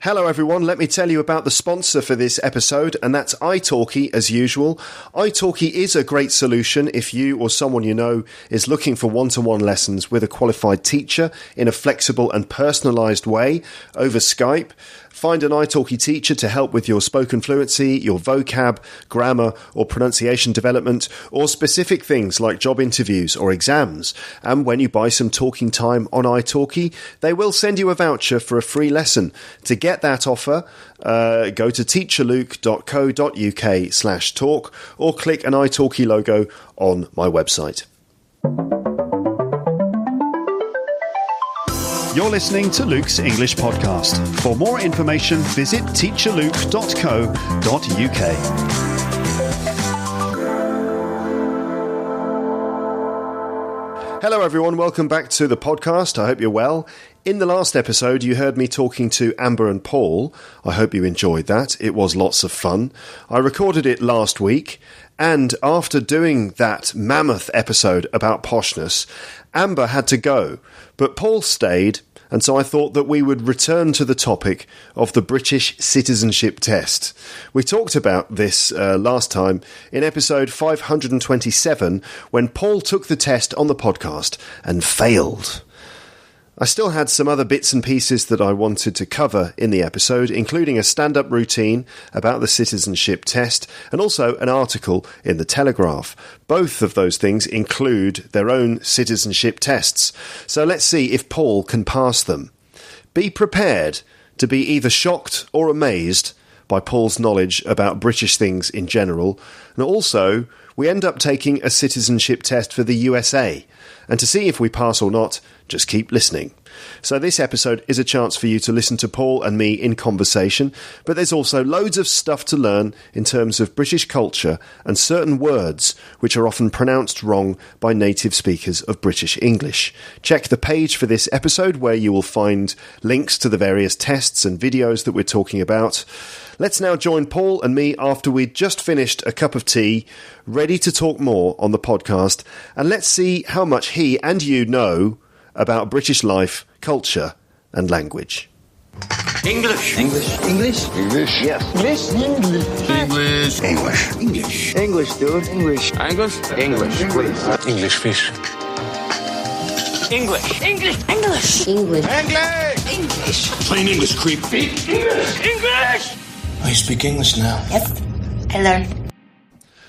Hello everyone, let me tell you about the sponsor for this episode, and that's italki as usual. italki is a great solution if you or someone you know is looking for one-to-one lessons with a qualified teacher in a flexible and personalised way over Skype. Find an italki teacher to help with your spoken fluency, your vocab, grammar or pronunciation development, or specific things like job interviews or exams. And when you buy some talking time on italki, they will send you a voucher for a free lesson. To get that offer, go to teacherluke.co.uk/talk or click an italki logo on my website. You're listening to Luke's English Podcast. For more information, visit teacherluke.co.uk. Hello everyone, welcome back to the podcast. I hope you're well. In the last episode, you heard me talking to Amber and Paul. I hope you enjoyed that. It was lots of fun. I recorded it last week, and after doing that mammoth episode about poshness, Amber had to go, but Paul stayed, and so I thought that we would return to the topic of the British Citizenship Test. We talked about this last time in episode 527 when Paul took the test on the podcast and failed. I still had some other bits and pieces that I wanted to cover in the episode, including a stand-up routine about the citizenship test and also an article in The Telegraph. Both of those things include their own citizenship tests. So let's see if Paul can pass them. Be prepared to be either shocked or amazed by Paul's knowledge about British things in general. And also, we end up taking a citizenship test for the USA. And to see if we pass or not, just keep listening. So this episode is a chance for you to listen to Paul and me in conversation, but there's also loads of stuff to learn in terms of British culture and certain words which are often pronounced wrong by native speakers of British English. Check the page for this episode where you will find links to the various tests and videos that we're talking about. Let's now join Paul and me after we'd just finished a cup of tea, ready to talk more on the podcast, and let's see how much he and you know about British life, culture and language. English. English. English. English. Yes. English. English. English. English. English, dude. English. English. English. English fish. English. English. English. English. English. Plain English, creep. English. English. I speak English now. Yes, I learned.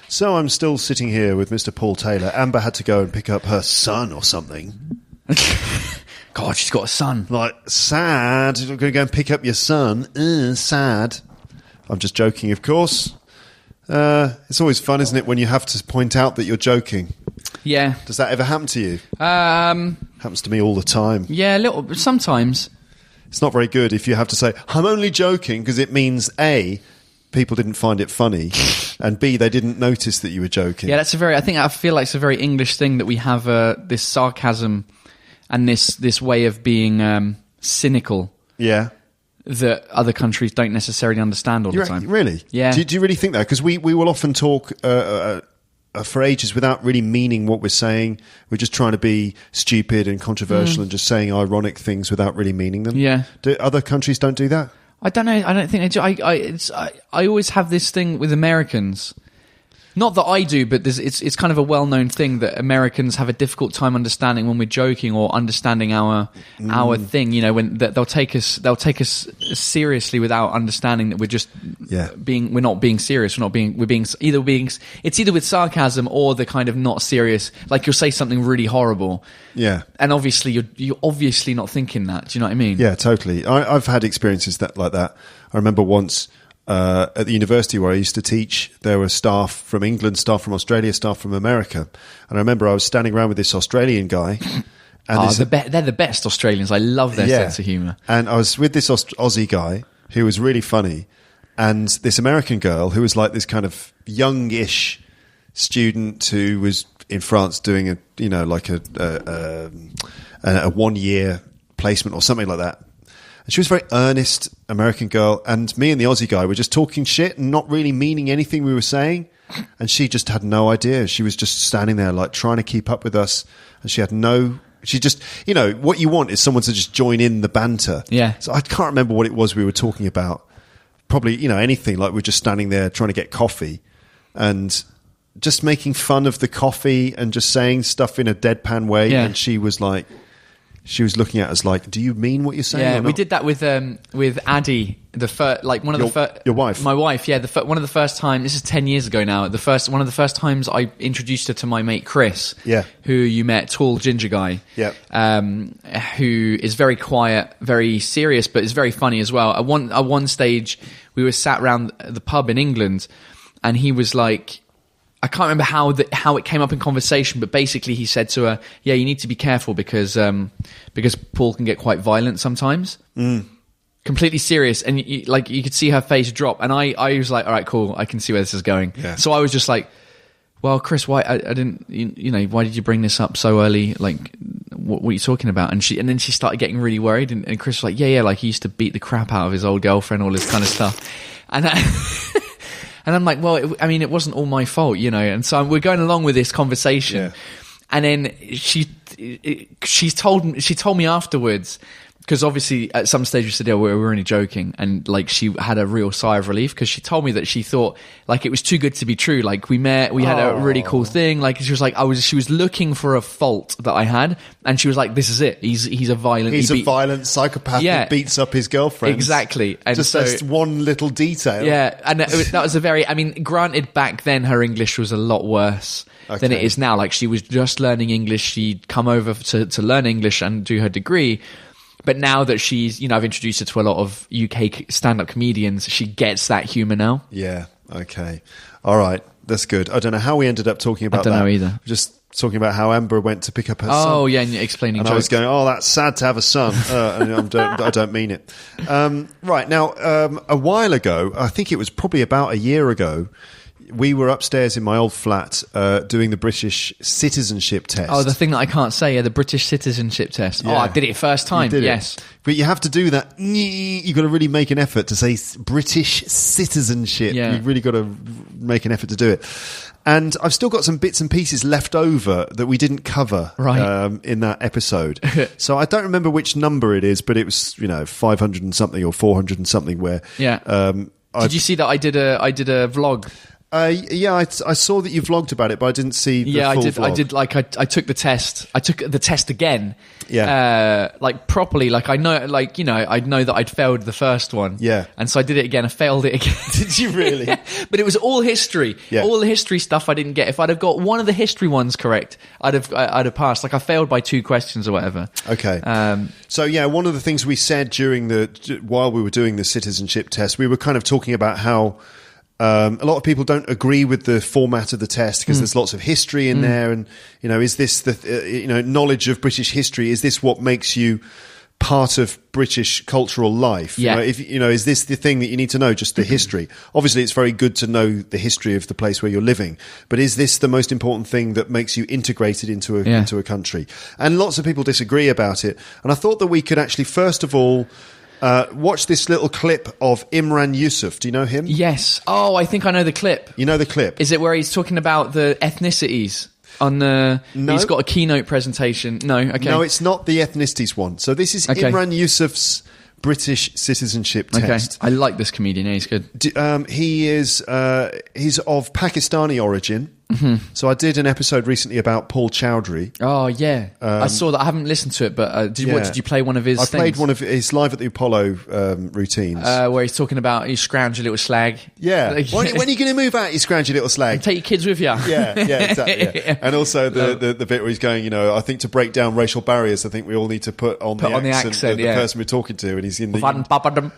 So I'm still sitting here with Mr. Paul Taylor. Amber had to go and pick up her son or something. God, she's got a son. Like, sad. You're going to go and pick up your son. Sad. I'm just joking, of course. It's always fun, isn't it, when you have to point out that you're joking? Yeah. Does that ever happen to you? Happens to me all the time. Yeah, a little. Sometimes. It's not very good if you have to say, I'm only joking, because it means A, people didn't find it funny, and B, they didn't notice that you were joking. Yeah, I feel like it's a very English thing that we have this sarcasm and this way of being cynical. Yeah. That other countries don't necessarily understand all the time. Really? Yeah. Do you really think that? Because we will often talk for ages without really meaning what we're saying. We're just trying to be stupid and controversial and just saying ironic things without really meaning them. Yeah. Do other countries don't do that? I don't know. I don't think they do. I always have this thing with Americans. Not that I do, but it's kind of a well-known thing that Americans have a difficult time understanding when we're joking or understanding our thing. You know, when they'll take us seriously without understanding that we're just we're not being serious. It's either with sarcasm or the kind of not serious. Like you'll say something really horrible. Yeah. And obviously you're obviously not thinking that. Do you know what I mean? Yeah, totally. I've had experiences like that. I remember once. At the university where I used to teach, there were staff from England, staff from Australia, staff from America. And I remember I was standing around with this Australian guy. And they're the best Australians. I love their sense of humour. And I was with this Aussie guy who was really funny. And this American girl who was like this kind of youngish student who was in France doing a 1-year placement or something like that. And she was a very earnest American girl, and me and the Aussie guy were just talking shit and not really meaning anything we were saying. And she just had no idea. She was just standing there like trying to keep up with us, and she had no She just, what you want is someone to just join in the banter. Yeah. So I can't remember what it was we were talking about. Probably, anything, like we're just standing there trying to get coffee and just making fun of the coffee and just saying stuff in a deadpan way. Yeah. And she was looking at us like, do you mean what you're saying? Yeah, or not? we did that with Addie, Your wife. My wife, yeah. One of the first time. This is 10 years ago now. One of the first times I introduced her to my mate Chris. Yeah. Who you met, tall ginger guy. Yeah. Who is very quiet, very serious, but is very funny as well. At one stage, we were sat around the pub in England, and he was like, I can't remember how it came up in conversation, but basically he said to her, "Yeah, you need to be careful because Paul can get quite violent sometimes." Completely serious, and you could see her face drop, and I was like, "All right, cool, I can see where this is going." Yeah. So I was just like, "Well, Chris, why I didn't why did you bring this up so early? Like, what are you talking about?" And then she started getting really worried, and Chris was like, "Yeah, like he used to beat the crap out of his old girlfriend, all this kind of stuff," and. And I'm like, well, it wasn't all my fault, And so we're going along with this conversation, yeah. And then she told me afterwards, because obviously at some stage we said, yeah, we were only joking, and like she had a real sigh of relief because she told me that she thought like it was too good to be true. Like we met, we had a really cool thing. Like she was like, she was looking for a fault that I had, and she was like, this is it. He's a violent. He's a violent psychopath that beats up his girlfriend. Exactly. And just that's one little detail. Yeah, and that was granted back then her English was a lot worse than it is now. Like she was just learning English. She'd come over to learn English and do her degree. But now that she's, I've introduced her to a lot of UK stand-up comedians, she gets that humour now. Yeah, okay. All right, that's good. I don't know how we ended up talking about that. I don't know either. Just talking about how Amber went to pick up her son. Oh, yeah, and explaining jokes. I was going, that's sad to have a son. And I don't mean it. Right, now, a while ago, I think it was probably about a year ago, we were upstairs in my old flat doing the British Citizenship Test. Oh, the thing that I can't say, the British Citizenship Test. Yeah. Oh, I did it first time, yes. But you have to do that. You've got to really make an effort to say British citizenship. Yeah. You've really got to make an effort to do it. And I've still got some bits and pieces left over that we didn't cover in that episode. So I don't remember which number it is, but it was 500 and something or 400 and something where... Yeah. Did you see that I did a vlog? Yeah, I saw that you vlogged about it, but I didn't see the full vlog. I did. Like, I took the test. I took the test again. Yeah. Like properly. Like I know. Like I know that I'd failed the first one. Yeah. And so I did it again. I failed it again. Did you really? Yeah. But it was all history. Yeah. All the history stuff I didn't get. If I'd have got one of the history ones correct, I'd have passed. Like I failed by 2 questions or whatever. Okay. So yeah, one of the things we said while we were doing the citizenship test, we were kind of talking about how. A lot of people don't agree with the format of the test because there's lots of history in there, and is this the knowledge of British history? Is this what makes you part of British cultural life? Yeah. Is this the thing that you need to know? Just the history. Obviously, it's very good to know the history of the place where you're living, but is this the most important thing that makes you integrated into a country? And lots of people disagree about it. And I thought that we could actually, first of all. Watch this little clip of Imran Yusuf. Do you know him? Yes. Oh, I think I know the clip. You know the clip? Is it where he's talking about the ethnicities? No. He's got a keynote presentation. No, okay. No, it's not the ethnicities one. So this is Imran Yusuf's British Citizenship Test. I like this comedian. Yeah, he's good. He's of Pakistani origin. Mm-hmm. So I did an episode recently about Paul Chowdhury. Oh yeah, I saw that. I haven't listened to it, but did you play one of his? I played one of his live at the Apollo routines, where he's talking about you scrounge your little slag. Yeah, when are you going to move out? You scrounge your little slag. And take your kids with you. Yeah, exactly. Yeah. And also the bit where he's going, I think to break down raal barriers, I think we all need to put on the accent the person we're talking to, and he's in the one butter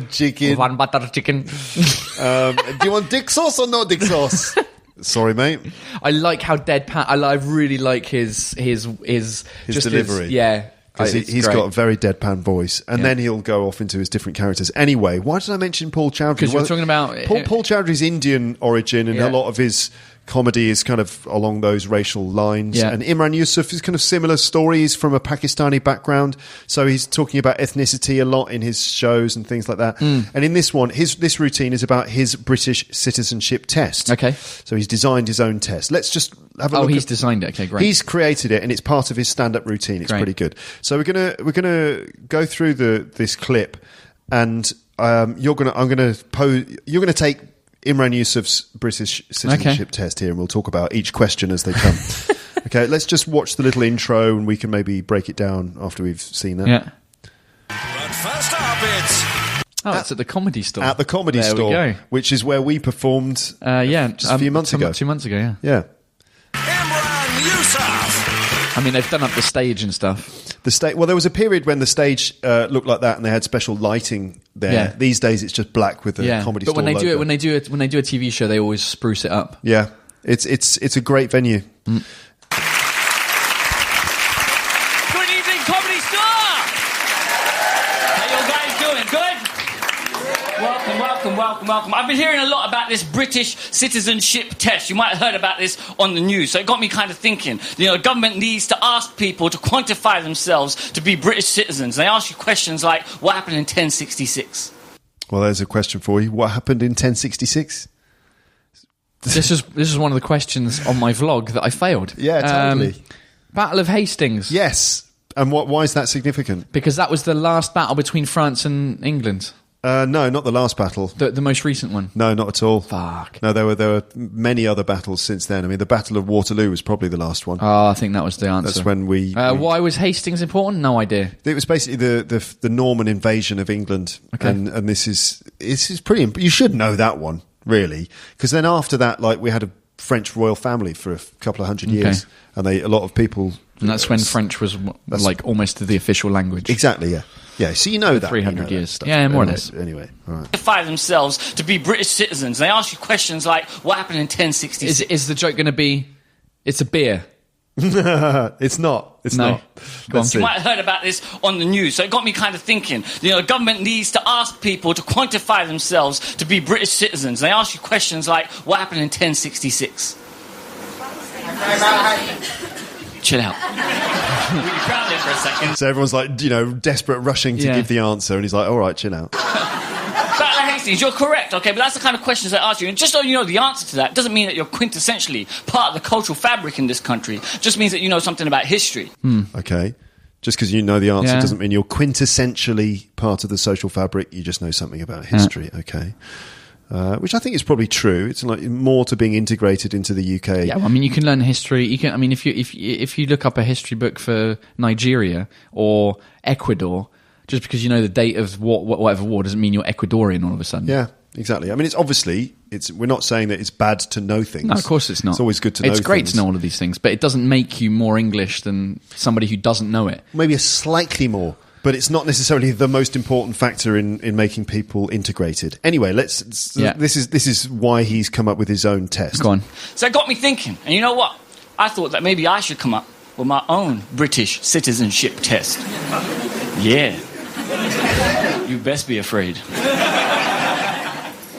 chicken. One butter chicken. Do you want dick sauce or no dick sauce? Sorry, mate. I like how deadpan. I really like his delivery. Yeah, because he's got a very deadpan voice, and then he'll go off into his different characters. Anyway, why did I mention Paul Chowdhury? Because you're talking about Paul Chowdhury's Indian origin, and a lot of his comedy is kind of along those racial lines. Yeah. And Imran Yusuf is kind of similar stories from a Pakistani background. So he's talking about ethnicity a lot in his shows and things like that. And in this one, this routine is about his British citizenship test. Okay. So he's designed his own test. Let's just have a look. Oh, he's designed it. Okay, great. He's created it, and it's part of his stand-up routine. It's Great. pretty good. So we're gonna go through this clip, and you're gonna take Imran Yusuf's British citizenship test here, and we'll talk about each question as they come. Okay, let's just watch the little intro, and we can maybe break it down after we've seen that. Yeah. But first up, It's at the comedy store. At the comedy there store, we go. which is where we performed. Just a few months ago. 2 months ago, yeah. Yeah. Imran Yusuf. I mean, they've done up the stage and stuff. Well, there was a period when the stage looked like that, and they had special lighting there. Yeah. These days, it's just black with the comedy but store when they logo. do it, when they do a TV show, they always spruce it up. Yeah, it's a great venue. Good evening, Comedy Store! How you guys doing? Good? Welcome. I've been hearing a lot about this British citizenship test. You might have heard about this on the news, so it got me kind of thinking. The government needs to ask people to quantify themselves to be British citizens. They ask you questions like, what happened in 1066? Well, there's a question for you. What happened in 1066? This is one of the questions on my vlog that I failed. Yeah, totally. Battle of Hastings. Yes. And why is that significant? Because that was the last battle between France and England. No, not the last battle. The most recent one. No, not at all. Fuck. No, there were many other battles since then. I mean, the Battle of Waterloo was probably the last one. Oh, I think that was the answer. That's when we why was Hastings important? No idea. It was basically the Norman invasion of England. Okay. And this is pretty. You should know that one, really, because then after that, like, we had a French royal family for a couple of hundred years, and a lot of people. And that's when French was like almost the official language. Exactly. Yeah. Yeah. So you know that 300 years. Stuff. Yeah, more or less. Anyway, all right. Quantify themselves to be British citizens. They ask you questions like, what happened in 1066? Is the joke going to be, it's a beer? It's not. It's No. not. Go on. Let's You see. might have heard about this on the news, so it got me kind of thinking. The government needs to ask people to quantify themselves to be British citizens. They ask you questions like, what happened in 1066? Chill out. Really proud there for a second. So everyone's like, desperate rushing to Yeah. give the answer, and he's like, all right, chill out. Battle of Hastings, you're correct, okay, but that's the kind of questions they ask you. And just so you know the answer to that doesn't mean that you're quintessentially part of the cultural fabric in this country. It just means that you know something about history. Okay. Just because you know the answer Yeah. doesn't mean you're quintessentially part of the social fabric. You just know something about history. Okay. Which I think is probably true. It's like more to being integrated into the UK. Yeah, well, I mean, you can learn history. You can. I mean, if you look up a history book for Nigeria or Ecuador, just because you know the date of whatever war doesn't mean you're Ecuadorian all of a sudden. Yeah, exactly. I mean, we're not saying that it's bad to know things. No, of course it's not. It's always good to know It's great things. to know all of these things, but it doesn't make you more English than somebody who doesn't know it. Maybe a slightly more, but it's not necessarily the most important factor in making people integrated. Anyway, this is why he's come up with his own test. Go on. So it got me thinking, and you know what? I thought that maybe I should come up with my own British citizenship test. Yeah. You best be afraid.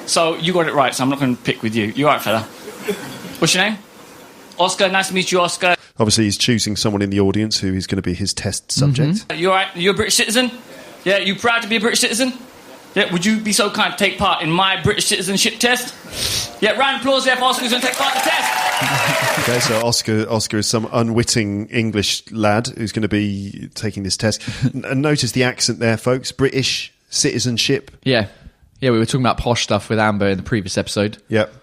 So you got it right, so I'm not going to pick with you. You all right, fella? What's your name? Oscar. Nice to meet you, Oscar. Obviously, he's choosing someone in the audience who is going to be his test subject. You all right? You're a British citizen? Yeah, you proud to be a British citizen? Yeah, would you be so kind to take part in my British citizenship test? Yeah, round of applause there for Oscar who's going to take part in the test. Okay, so Oscar is some unwitting English lad who's going to be taking this test. And notice the accent there, folks. British citizenship. Yeah, we were talking about posh stuff with Amber in the previous episode. Yep.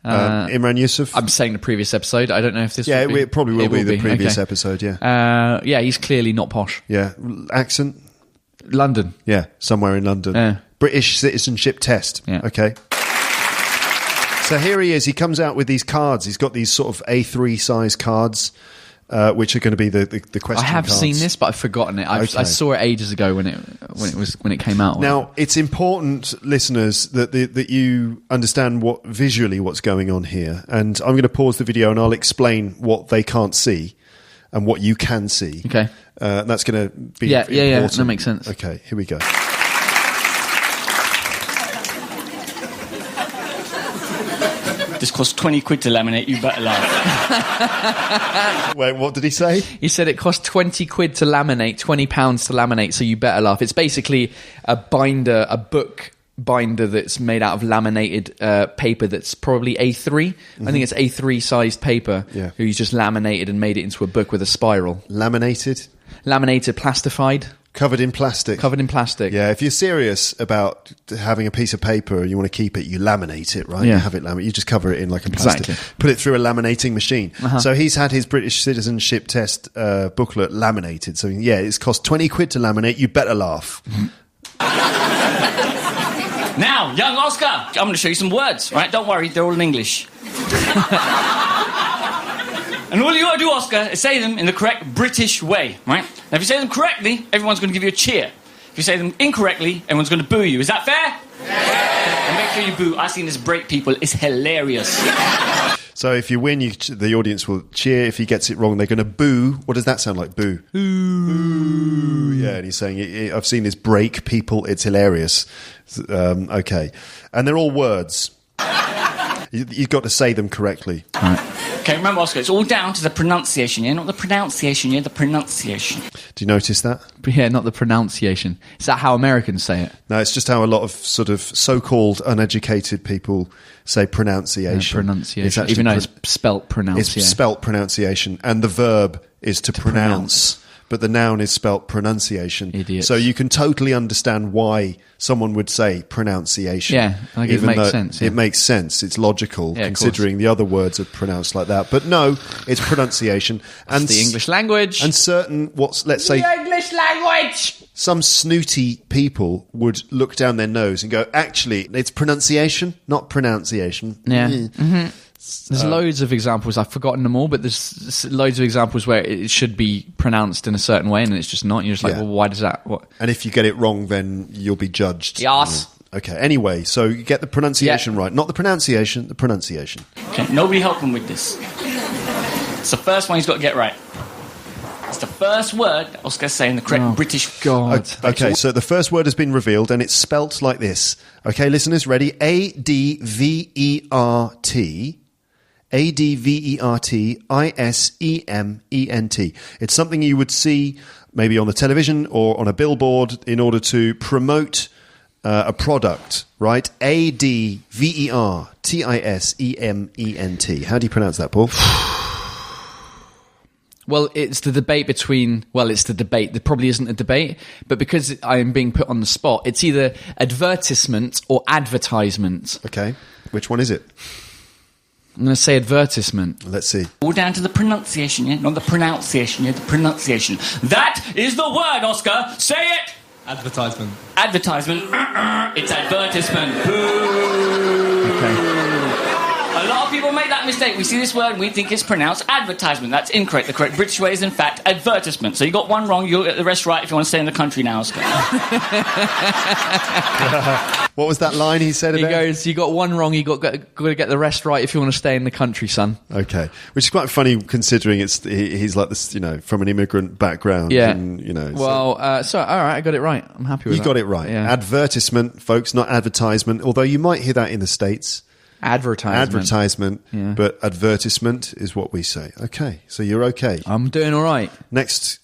Imran Yusuf. I'm saying the previous episode. I don't know if this. Yeah, will be. it probably will be the previous okay. episode. Yeah. Yeah, he's clearly not posh. Yeah. Accent. London. Yeah, somewhere in London. Yeah. British citizenship test. Yeah. Okay. So here he is. He comes out with these cards. He's got these sort of A3 size cards, which are going to be the question I have cards. seen this, but I've forgotten it. I Okay. saw it ages ago when it came out. Now, it's important, listeners, that you understand visually what's going on here. And I'm going to pause the video and I'll explain what they can't see and what you can see. Okay. That's going to be Yeah, important. that makes sense. Okay, here we go. The This costs 20 quid to laminate. You better laugh. Wait, what did he say? He said it cost 20 quid to laminate, £20 to laminate, so you better laugh. It's basically a book binder that's made out of laminated paper that's probably A3. I think it's A3 sized paper. Yeah. You just laminated and made it into a book with a spiral. Laminated? Laminated, plastified. Covered in plastic. Covered in plastic. Yeah, if you're serious about having a piece of paper and you want to keep it, you laminate it, right? Yeah. You have it laminated. You just cover it in like a plastic. Exactly. Put it through a laminating machine. So he's had his British Citizenship Test booklet laminated. So yeah, it's cost 20 quid to laminate. You better laugh. Now, young Oscar, I'm going to show you some words, right? Don't worry, they're all in English. And all you got to do, Oscar, is say them in the correct British way, right? Now, if you say them correctly, everyone's going to give you a cheer. If you say them incorrectly, everyone's going to boo you. Is that fair? Yeah. And make sure you boo. I've seen this break people. It's hilarious. So if you win, the audience will cheer. If he gets it wrong, they're going to boo. What does that sound like? Boo. Boo. Yeah, and he's saying, I've seen this break people. It's hilarious. Okay. And they're all words. You've got to say them correctly. All right. Okay, remember, Oscar, it's all down to the pronunciation, yeah? Not the pronunciation, yeah? The pronunciation. Do you notice that? But yeah, not the pronunciation. Is that how Americans say it? No, it's just how a lot of sort of so-called uneducated people say pronunciation. Pronunciation. It's actually Even though it's spelt pronunciation. It's spelt pronunciation. And the verb is to pronounce. But the noun is spelt pronunciation. Idiots. So you can totally understand why someone would say pronunciation. Yeah, I guess it makes sense. Yeah. It makes sense. It's logical, Yeah, considering the other words are pronounced like that. But no, it's pronunciation. And the English language. And certain, let's say... The English language! Some snooty people would look down their nose and go, actually, it's pronunciation, not pronunciation. Yeah. Mm-hmm. There's loads of examples. I've forgotten them all, but there's loads of examples where it should be pronounced in a certain way and it's just not. And you're just like, well, why does that... What? And if you get it wrong, then you'll be judged. Yes. Okay, anyway, so you get the pronunciation right. Not the pronunciation, the pronunciation. Okay, nobody help him with this. It's the first one he's got to get right. It's the first word Oscar's saying the correct British... God. Okay, so the first word has been revealed and it's spelt like this. Okay, listeners, ready? A-D-V-E-R-T... A-D-V-E-R-T-I-S-E-M-E-N-T. It's something you would see maybe on the television or on a billboard in order to promote a product, right? A-D-V-E-R-T-I-S-E-M-E-N-T. How do you pronounce that, Paul? Well, it's the debate between... Well, it's the debate. There probably isn't a debate, but because I am being put on the spot, it's either advertisement or advertisement. Okay, which one is it? I'm going to say advertisement. Let's see. All down to the pronunciation, yeah? Not the pronunciation, yeah? The pronunciation. That is the word, Oscar. Say it! Advertisement. Advertisement. It's advertisement. Boo. Okay. A lot of people make that mistake. We see this word and we think it's pronounced advertisement. That's incorrect. The correct British way is, in fact, advertisement. So you got one wrong, you'll get the rest right if you want to stay in the country now, Oscar. What was that line he said? He goes, you got one wrong, you got to get the rest right if you want to stay in the country, son. Okay, which is quite funny considering he's like this, from an immigrant background. Yeah. And, well, all right, I got it right. I'm happy with that. You got it right. Yeah. Advertisement, folks, not advertisement. Although you might hear that in the States. Advertisement, yeah. But advertisement is what we say. Okay, so you're okay. I'm doing all right. Next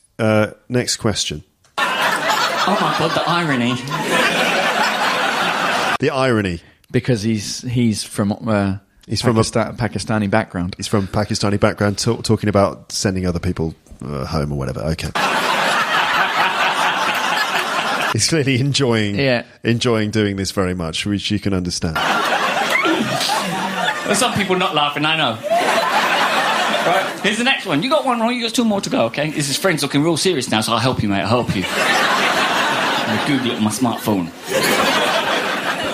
question. Oh my God, the irony. The irony. Because he's from Pakistani background. He's from Pakistani background, talking about sending other people home or whatever. Okay. He's clearly enjoying doing this very much, which you can understand. There's some people not laughing, I know. Right, here's the next one. You got one wrong, you got two more to go, okay? This is friends looking real serious now, so I'll help you, mate. I'll help you. I'm going to Google it on my smartphone.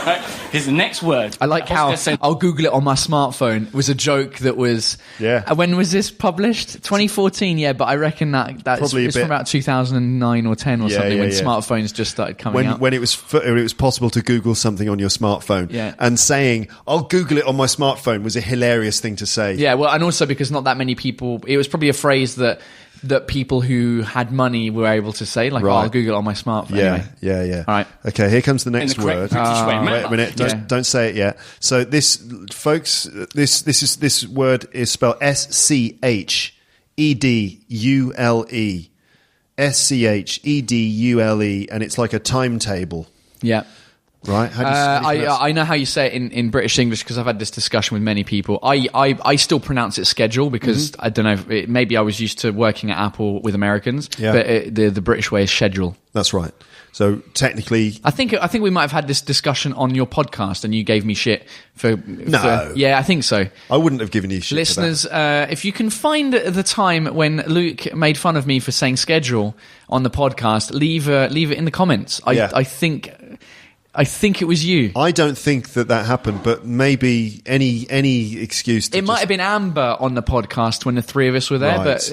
Right, here's the next word. I like how I'll Google it on my smartphone. It was a joke that was... Yeah. When was this published? 2014, yeah, but I reckon that's probably from about 2009 or 10 or something when smartphones just started coming out. When it was possible to Google something on your smartphone. Yeah. And saying, I'll Google it on my smartphone was a hilarious thing to say. Yeah, well, and also because not that many people... It was probably a phrase that that people who had money were able to say, like, Right. I'll Google it on my smartphone. Yeah, Anyway. yeah. All right. Okay, here comes the next the correct word. British way. Wait Remember? a minute. Don't say it yet. So this, folks, this word is spelled SCHEDULE. SCHEDULE, and it's like a timetable, Yeah. right? How do you pronounce- I know how you say it in British English because I've had this discussion with many people. I still pronounce it schedule because I don't know. Maybe I was used to working at Apple with Americans, Yeah. but the British way is schedule. That's right. So technically, I think we might have had this discussion on your podcast, and you gave me shit for. Yeah, I think so. I wouldn't have given you shit Listeners, if you can find the time when Luke made fun of me for saying schedule on the podcast, leave it in the comments. I think it was you. I don't think that happened, but maybe any excuse. It might have been Amber on the podcast when the three of us were there, Right. but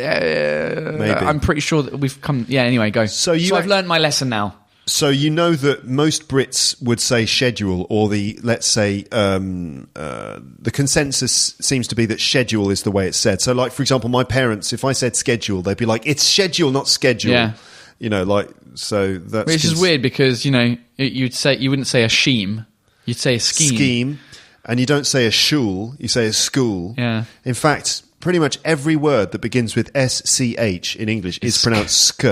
Maybe. I'm pretty sure that we've come. Yeah, anyway, go. So I've learned my lesson now. So you know that most Brits would say schedule, or let's say the consensus seems to be that schedule is the way it's said. So, like, for example, my parents, if I said schedule, they'd be like, "It's schedule, not schedule." Yeah. You know, like, so that's Which is weird because you wouldn't say a scheme, you'd say a scheme. And you don't say a shul, you say a school. Yeah. In fact, pretty much every word that begins with SCH in English is pronounced sk,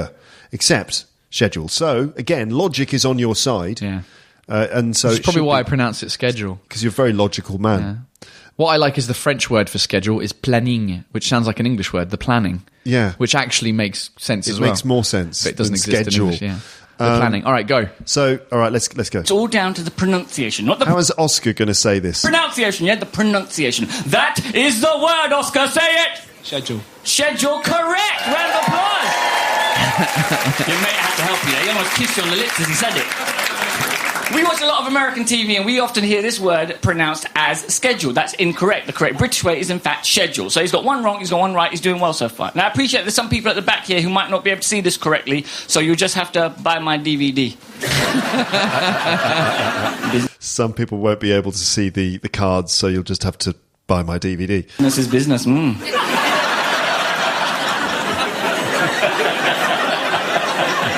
except schedule. So again, logic is on your side. Yeah. And so That's it probably should why I be- pronounce it schedule. because you're a very logical man. Yeah. What I like is the French word for schedule is planning, which sounds like an English word, the planning. Yeah. Which actually makes sense It as well. makes more sense But it doesn't than exist schedule. in English, yeah. The planning. All right, go. So, all right, let's go. It's all down to the pronunciation, not the How is Oscar going to say this? pronunciation, yeah, the pronunciation. That is the word, Oscar. Say it. Schedule. Schedule, correct. Round of applause. Your mate had to help you there. He almost kissed you on the lips as he said it. We watch a lot of American TV and we often hear this word pronounced as schedule. That's incorrect. The correct British way is in fact schedule. So he's got one wrong, he's got one right, he's doing well so far. Now I appreciate there's some people at the back here who might not be able to see this correctly, so you'll just have to buy my DVD. Some people won't be able to see the cards, so you'll just have to buy my DVD. This is business.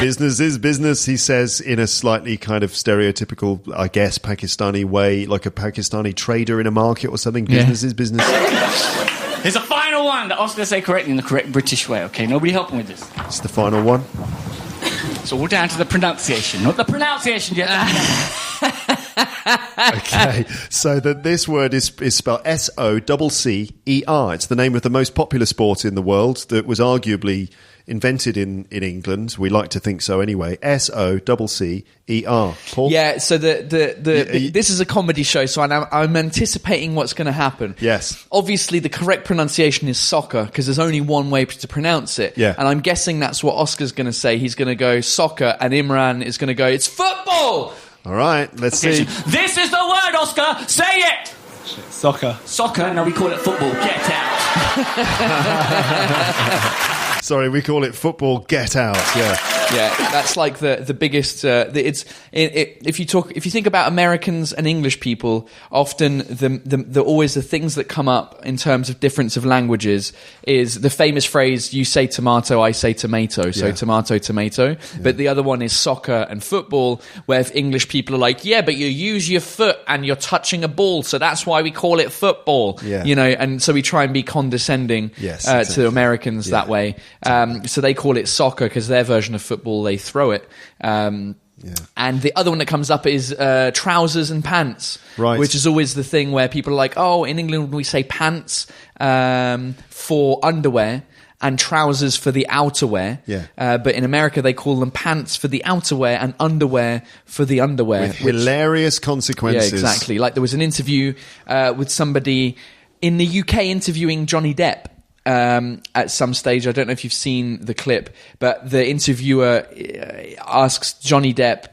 Business is business, he says, in a slightly kind of stereotypical, I guess, Pakistani way, like a Pakistani trader in a market or something. Business is business. Here's a final one that Oscar say correctly in the correct British way, okay? Nobody helping with this. It's the final one. It's all down to the pronunciation. Not the pronunciation yet. Okay, so this word is spelled SOCCER. It's the name of the most popular sport in the world that was arguably invented in England. We like to think so anyway. SOCCER. Paul? Yeah, so this is a comedy show, so I'm anticipating what's going to happen. Yes. Obviously, the correct pronunciation is soccer, because there's only one way to pronounce it. Yeah. And I'm guessing that's what Oscar's going to say. He's going to go soccer, and Imran is going to go, it's football! All right, let's see. This is the word, Oscar. Say it. Soccer. Soccer. No, we call it football. Get out. Sorry, we call it football. Get out. Yeah. Yeah, that's like the biggest. If you think about Americans and English people, often the always the things that come up in terms of difference of languages is the famous phrase "you say tomato, I say tomato," so Yeah. tomato, tomato. Yeah. But the other one is soccer and football, where if English people are like, yeah, but you use your foot and you're touching a ball, so that's why we call it football. Yeah. You know, and so we try and be condescending Yes, to exactly. Americans that way. So they call it soccer because their version of football, they throw it. And the other one that comes up is trousers and pants, Right. which is always the thing where people are like, oh, in England we say pants for underwear and trousers for the outerwear. Yeah. But in America they call them pants for the outerwear and underwear for the underwear. With hilarious consequences. Yeah, exactly. Like there was an interview with somebody in the UK interviewing Johnny Depp. At some stage, I don't know if you've seen the clip, but the interviewer asks Johnny Depp,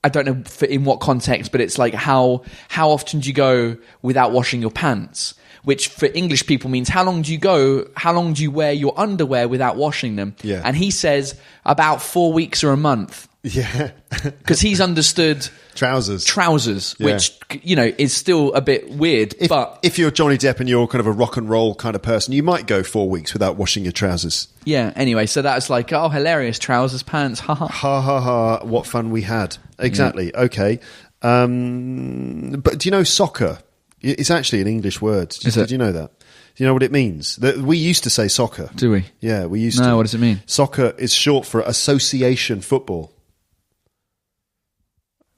I don't know in what context, but it's like how often do you go without washing your pants? Which for English people means how long do you wear your underwear without washing them? Yeah. And he says about 4 weeks or a month. Yeah. Because he's understood Trousers. trousers, which, you know, is still a bit weird. But If you're Johnny Depp and you're kind of a rock and roll kind of person, you might go 4 weeks without washing your trousers. yeah, anyway, so that's like, oh, hilarious, trousers, pants, haha. Ha ha ha, what fun we had. Exactly, okay. But do you know soccer? It's actually an English word. Did you know that? Do you know what it means? We used to say soccer. Do we? Yeah, we used to. No, what does it mean? Soccer is short for association football.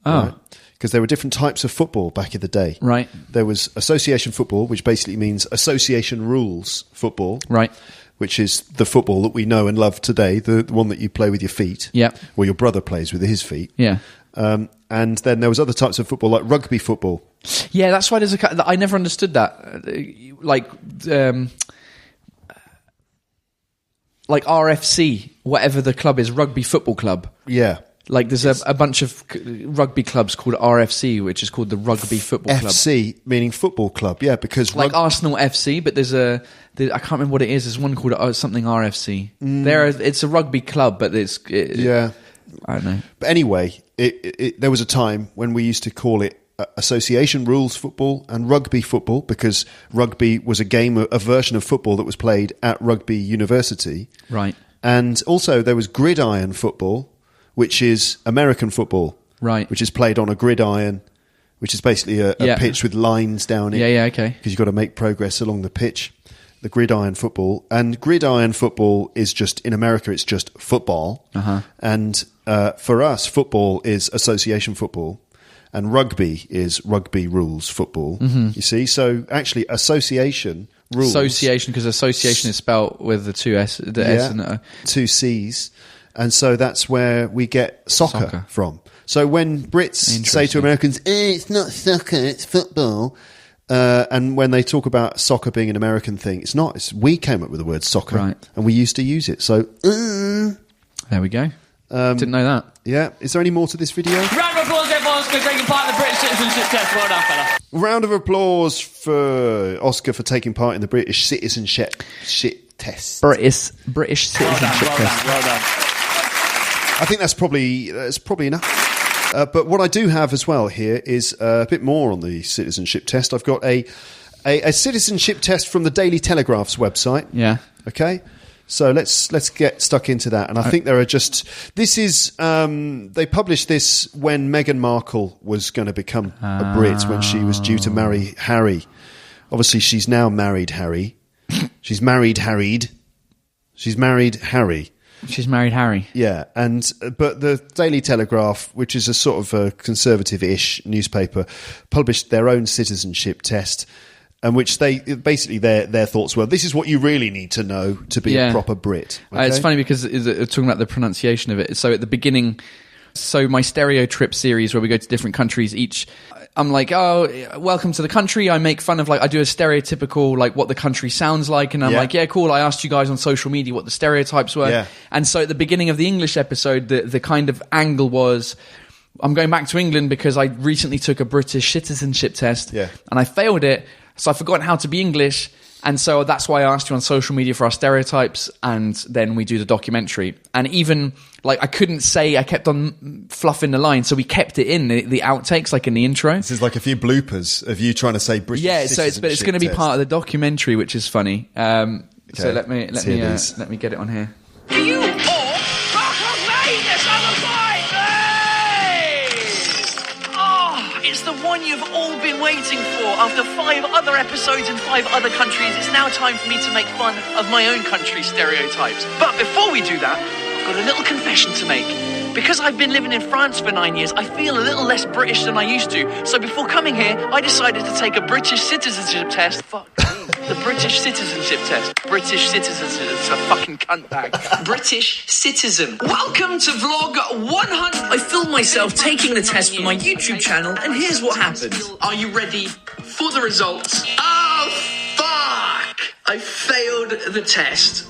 Oh. Because there were different types of football back in the day. Right. There was association football, which basically means association rules football. Right. Which is the football that we know and love today, the one that you play with your feet. Yeah. Or your brother plays with his feet. Yeah. And then there was other types of football, like rugby football. Yeah, that's why there's I never understood that. Like RFC, whatever the club is, rugby football club. Yeah. Like there's a bunch of rugby clubs called RFC, which is called the Rugby Football Club. FC, meaning football club, yeah, because... Like Arsenal FC, but I can't remember what it is. There's one called something RFC. It's a rugby club, but yeah. I don't know. But anyway, there was a time when we used to call it association rules football and rugby football, because rugby was a version of football that was played at Rugby University. Right. And also there was gridiron football, which is American football. Right. Which is played on a gridiron, which is basically a pitch with lines down it. Yeah, okay. Because you've got to make progress along the pitch. The gridiron football. And gridiron football is just, in America, it's just football. Uh-huh. And for us, football is association football. And rugby is rugby rules football. Mm-hmm. You see? So actually, association rules... Association, because association is spelt with the two S, S and the... two C's. And so that's where we get soccer from. So when Brits say to Americans, it's not soccer, it's football... and when they talk about soccer being an American thing, it's not. We came up with the word soccer, right. And we used to use it. So there we go. Didn't know that. Yeah. Is there any more to this video? Round of applause, everyone, for taking part in the British Citizenship Test. Well done, fella. Round of applause for Oscar for taking part in the British Citizenship Test. British Citizenship Test. Well done. I think that's probably enough. But what I do have as well here is a bit more on the citizenship test. I've got a citizenship test from the Daily Telegraph's website. Yeah. Okay. So let's get stuck into that. And I think there are this is they published this when Meghan Markle was going to become a Brit, when she was due to marry Harry. Obviously, she's now married Harry. She's married Harry. She's married Harry. She's married Harry. Yeah, but the Daily Telegraph, which is a sort of a conservative-ish newspaper, published their own citizenship test, and which they basically their thoughts were, this is what you really need to know to be a proper Brit. Okay? It's funny because talking about the pronunciation of it. So at the beginning, my stereo trip series where we go to different countries each. I'm like, oh, welcome to the country. I make fun of, I do a stereotypical, what the country sounds like. And I'm like, yeah, cool. I asked you guys on social media what the stereotypes were. Yeah. And so at the beginning of the English episode, the kind of angle was, I'm going back to England because I recently took a British citizenship test. Yeah. And I failed it. So I've forgotten how to be English. And so that's why I asked you on social media for our stereotypes, and then we do the documentary. And even, I couldn't say, I kept on fluffing the line, so we kept it in, the outtakes, in the intro. This is like a few bloopers of you trying to say British citizenship but it's going to be part of the documentary, which is funny. Okay. So let me get it on here. You all fuck off me! Yes, I'm a fight! Oh, it's the one you've all been waiting for. After 5 other episodes in 5 other countries, it's now time for me to make fun of my own country's stereotypes. But before we do that, I've got a little confession to make. Because I've been living in France for 9 years, I feel a little less British than I used to. So before coming here, I decided to take a British citizenship test. Fuck me. The British citizenship test. British citizenship. It's a fucking cunt bag. British citizen. Welcome to vlog 100. I filmed myself taking the test for my YouTube channel, and here's what happened. Are you ready for the results? Oh, fuck! I failed the test.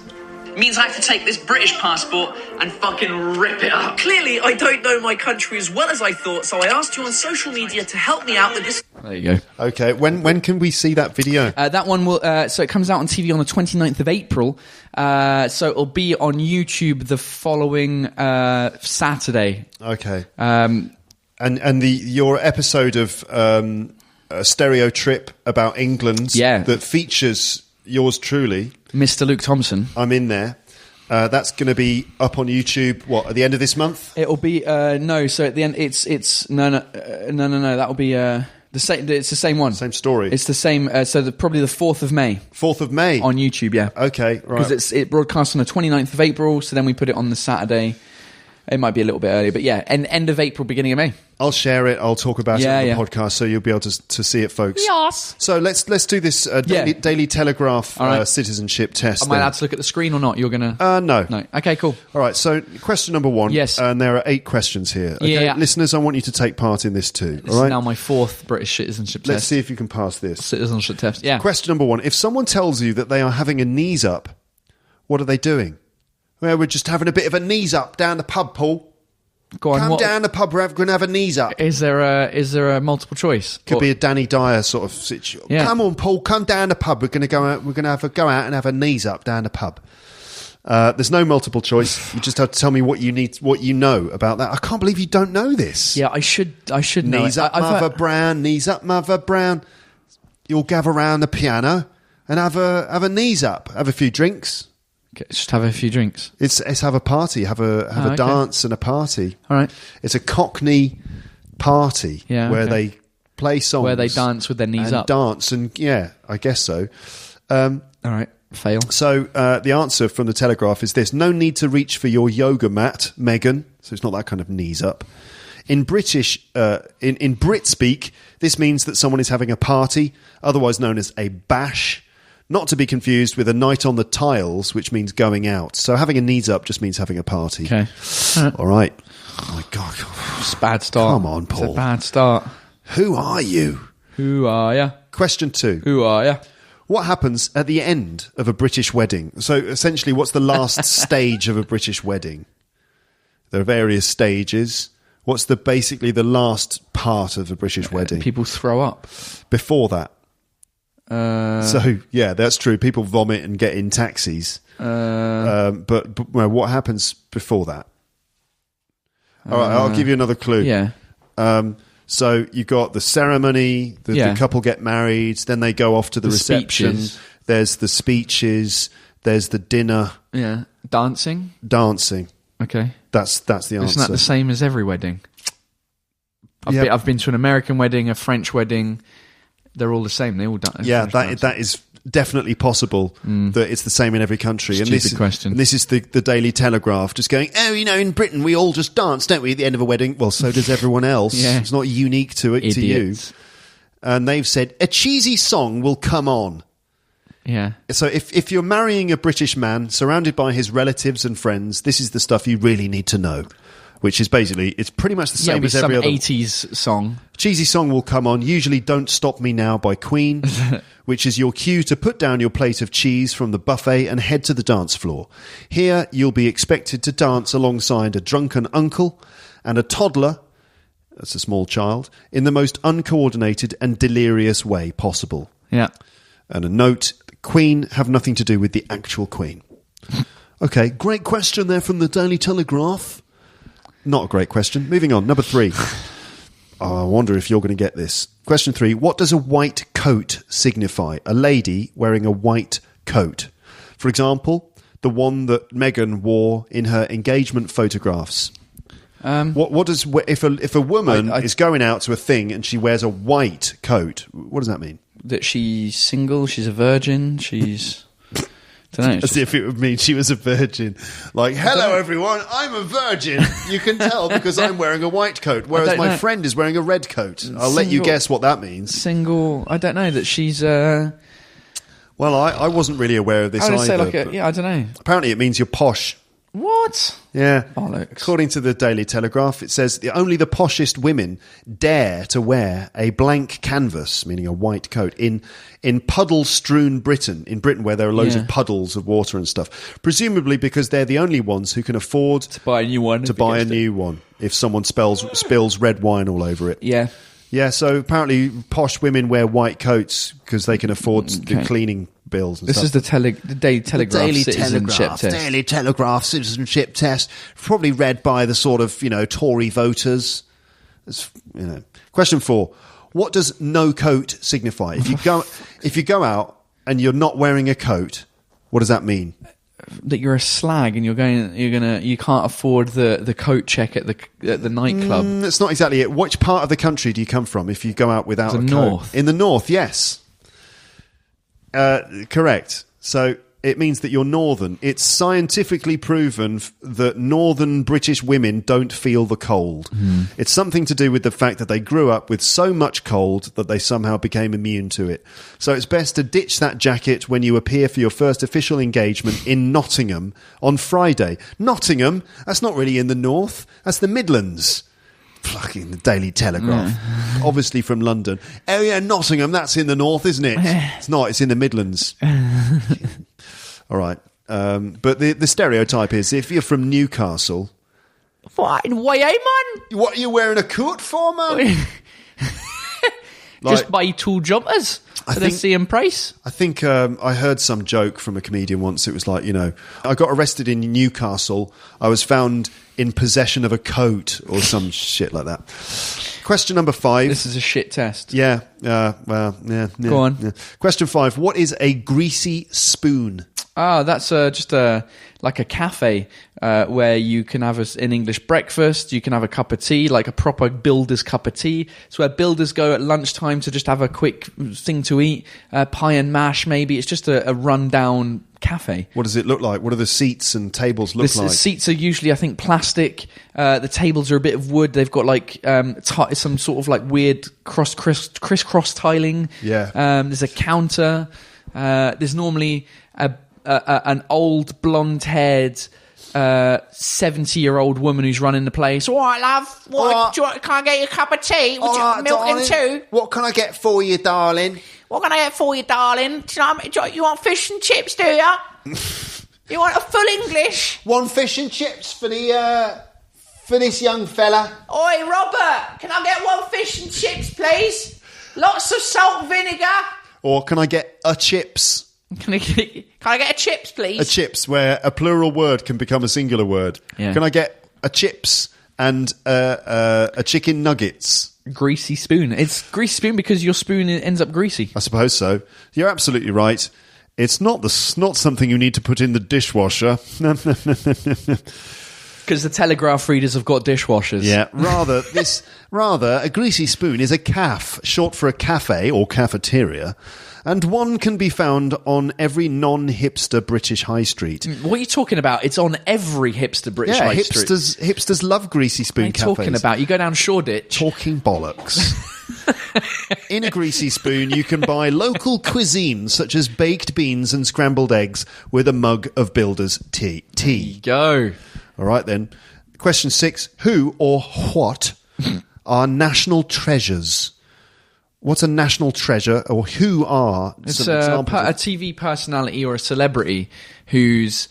Means I have to take this British passport and fucking rip it up. Clearly, I don't know my country as well as I thought, so I asked you on social media to help me out with this. There you go. Okay, when can we see that video? That one will. So it comes out on TV on the 29th of April. So it'll be on YouTube the following Saturday. Okay. And your episode of a stereo trip about England that features yours truly, Mr. Luke Thompson. I'm in there. That's going to be up on YouTube. What, at the end of this month? It'll be no. So at the end, it's no. That'll be the same. It's the same one. Same story. It's the same. So probably the 4th of May. 4th of May on YouTube. Yeah. Okay. Right. Because it broadcasts on the 29th of April. So then we put it on the Saturday. It might be a little bit earlier, but yeah, end of April, beginning of May. I'll share it. I'll talk about it on the podcast, so you'll be able to see it, folks. Yes. So let's do this Daily Telegraph citizenship test. Am I allowed to look at the screen or not? You're gonna no. Okay, cool. All right. So question number 1. Yes. And there are 8 questions here. Okay? Yeah. Listeners, I want you to take part in this too. This all right. is now my 4th British citizenship test. Let's see if you can pass this citizenship test. Yeah. Question number 1: if someone tells you that they are having a knees up, what are they doing? Well, we're just having a bit of a knees up down the pub, Paul. Go on, Come down the pub, we're going to have a knees up. Is there a multiple choice? Could be a Danny Dyer sort of situation. Yeah. Come on, Paul, come down the pub. We're going to go out. We're going to go out and have a knees up down the pub. There's no multiple choice. You just have to tell me what you know about that. I can't believe you don't know this. Yeah, I should know. Knees up, Mother Brown. Knees up, Mother Brown. You'll gather around the piano and have a knees up. Have a few drinks. Okay, just have a few drinks. It's have a party. Have a dance and a party. All right. It's a Cockney party where they play songs, where they dance with their knees and up. Dance and I guess so. All right. Fail. So the answer from the Telegraph is this: no need to reach for your yoga mat, Megan. So it's not that kind of knees up. In British, in Brit speak, this means that someone is having a party, otherwise known as a bash. Not to be confused with a night on the tiles, which means going out. So having a knees up just means having a party. Okay. All right. Oh my God. It's a bad start. Come on, Paul. It's a bad start. Who are you? Who are ya? Question 2. Who are ya? What happens at the end of a British wedding? So essentially, what's the last stage of a British wedding? There are various stages. What's basically the last part of a British wedding? People throw up. Before that. So yeah, that's true. People vomit and get in taxis. But well, what happens before that? All right, I'll give you another clue. Yeah. So you've got the ceremony, the couple get married, then they go off to the reception. Speeches. There's the speeches. There's the dinner. Yeah. Dancing. Okay. That's the answer. Isn't that the same as every wedding? I've been to an American wedding, a French wedding. They're all the same. They all dance. Yeah, that is definitely possible. That it's the same in every country. Stupid question. And this is the Daily Telegraph just going, in Britain we all just dance, don't we, at the end of a wedding? Well, so does everyone else. Yeah. It's not unique to you. And they've said a cheesy song will come on. Yeah. So if you're marrying a British man surrounded by his relatives and friends, this is the stuff you really need to know. Which is basically, it's pretty much the same as every other 80s song. Cheesy song will come on, usually Don't Stop Me Now by Queen, which is your cue to put down your plate of cheese from the buffet and head to the dance floor. Here, you'll be expected to dance alongside a drunken uncle and a toddler, that's a small child, in the most uncoordinated and delirious way possible. Yeah. And a note, Queen have nothing to do with the actual Queen. Okay, great question there from the Daily Telegraph. Not a great question. Moving on. Number 3. I wonder if you're going to get this. Question 3. What does a white coat signify? A lady wearing a white coat. For example, the one that Meghan wore in her engagement photographs. What does if a woman is going out to a thing and she wears a white coat? What does that mean? That she's single. She's a virgin. She's. Don't know, as if it would mean she was a virgin. Like, hello everyone, I'm a virgin. You can tell because I'm wearing a white coat, whereas my friend is wearing a red coat. I'll let you guess what that means. Single. I don't know that she's. Well, I wasn't really aware of this either. I don't know. Apparently, it means you're posh. What? Yeah. Bollocks. According to the Daily Telegraph, it says only the poshest women dare to wear a blank canvas, meaning a white coat, in puddle-strewn Britain, where there are loads of puddles of water and stuff. Presumably because they're the only ones who can afford to buy a new one. If someone spills red wine all over it. Yeah. Yeah, so apparently posh women wear white coats because they can afford the cleaning bills and This stuff. is the Daily Telegraph citizenship test. Daily Telegraph citizenship test, probably read by the sort of, Tory voters. Question 4. What does no coat signify? If you go out and you're not wearing a coat, what does that mean? That you're a slag and you can't afford the coat check at the nightclub. That's not exactly it. Which part of the country do you come from if you go out without a coat? North. In the north, yes. Correct. So it means that you're northern. It's scientifically proven that northern British women don't feel the cold. It's something to do with the fact that they grew up with so much cold that they somehow became immune to it. So it's best to ditch that jacket when you appear for your first official engagement in Nottingham on Friday. Nottingham? That's not really in the north. That's the Midlands. Fucking the Daily Telegraph. Obviously from London. Oh yeah, Nottingham, that's in the north, isn't it? It's not, it's in the Midlands. All right. But the stereotype is if you're from Newcastle... What? Why, man? What are you wearing a coat for, man? Just buy 2 jumpers for the same price. I think I heard some joke from a comedian once. It was like, I got arrested in Newcastle. I was found in possession of a coat or some shit like that. Question number 5. This is a shit test. Yeah. Well, yeah. Go on. Yeah. Question 5. What is a greasy spoon? That's just like a cafe where you can have an English breakfast, you can have a cup of tea, like a proper builder's cup of tea. It's where builders go at lunchtime to just have a quick thing to eat, pie and mash maybe. It's just a rundown cafe. What does it look like? What do the seats and tables look like? The seats are usually, I think, plastic. The tables are a bit of wood. They've got like some sort of like weird crisscross tiling. Yeah. There's a counter. There's normally an old blonde-haired 70-year-old woman who's running the place. All right, love. Can I get you a cup of tea? Would you milk in too? What can I get for you, darling? What can I get for you, darling? You want fish and chips, do you? You want a full English? One fish and chips for this young fella. Oi, Robert, can I get 1 fish and chips, please? Lots of salt vinegar. Or can I get a chips? Can I get a chips, please? A chips, where a plural word can become a singular word. Yeah. Can I get a chips and a chicken nuggets? Greasy spoon. It's greasy spoon because your spoon ends up greasy. I suppose so. You're absolutely right. It's not something you need to put in the dishwasher. Because the Telegraph readers have got dishwashers. Yeah. Rather, a greasy spoon is a caf, short for a cafe or cafeteria. And one can be found on every non-hipster British high street. What are you talking about? It's on every hipster British high street. Hipsters love greasy spoon cafes. What are you talking about? You go down Shoreditch. Talking bollocks. In a greasy spoon, you can buy local cuisine, such as baked beans and scrambled eggs, with a mug of builder's tea. There you go. All right, then. Question 6. Who or what are national treasures? What's a national treasure, or who are It's some a examples? TV personality or a celebrity who's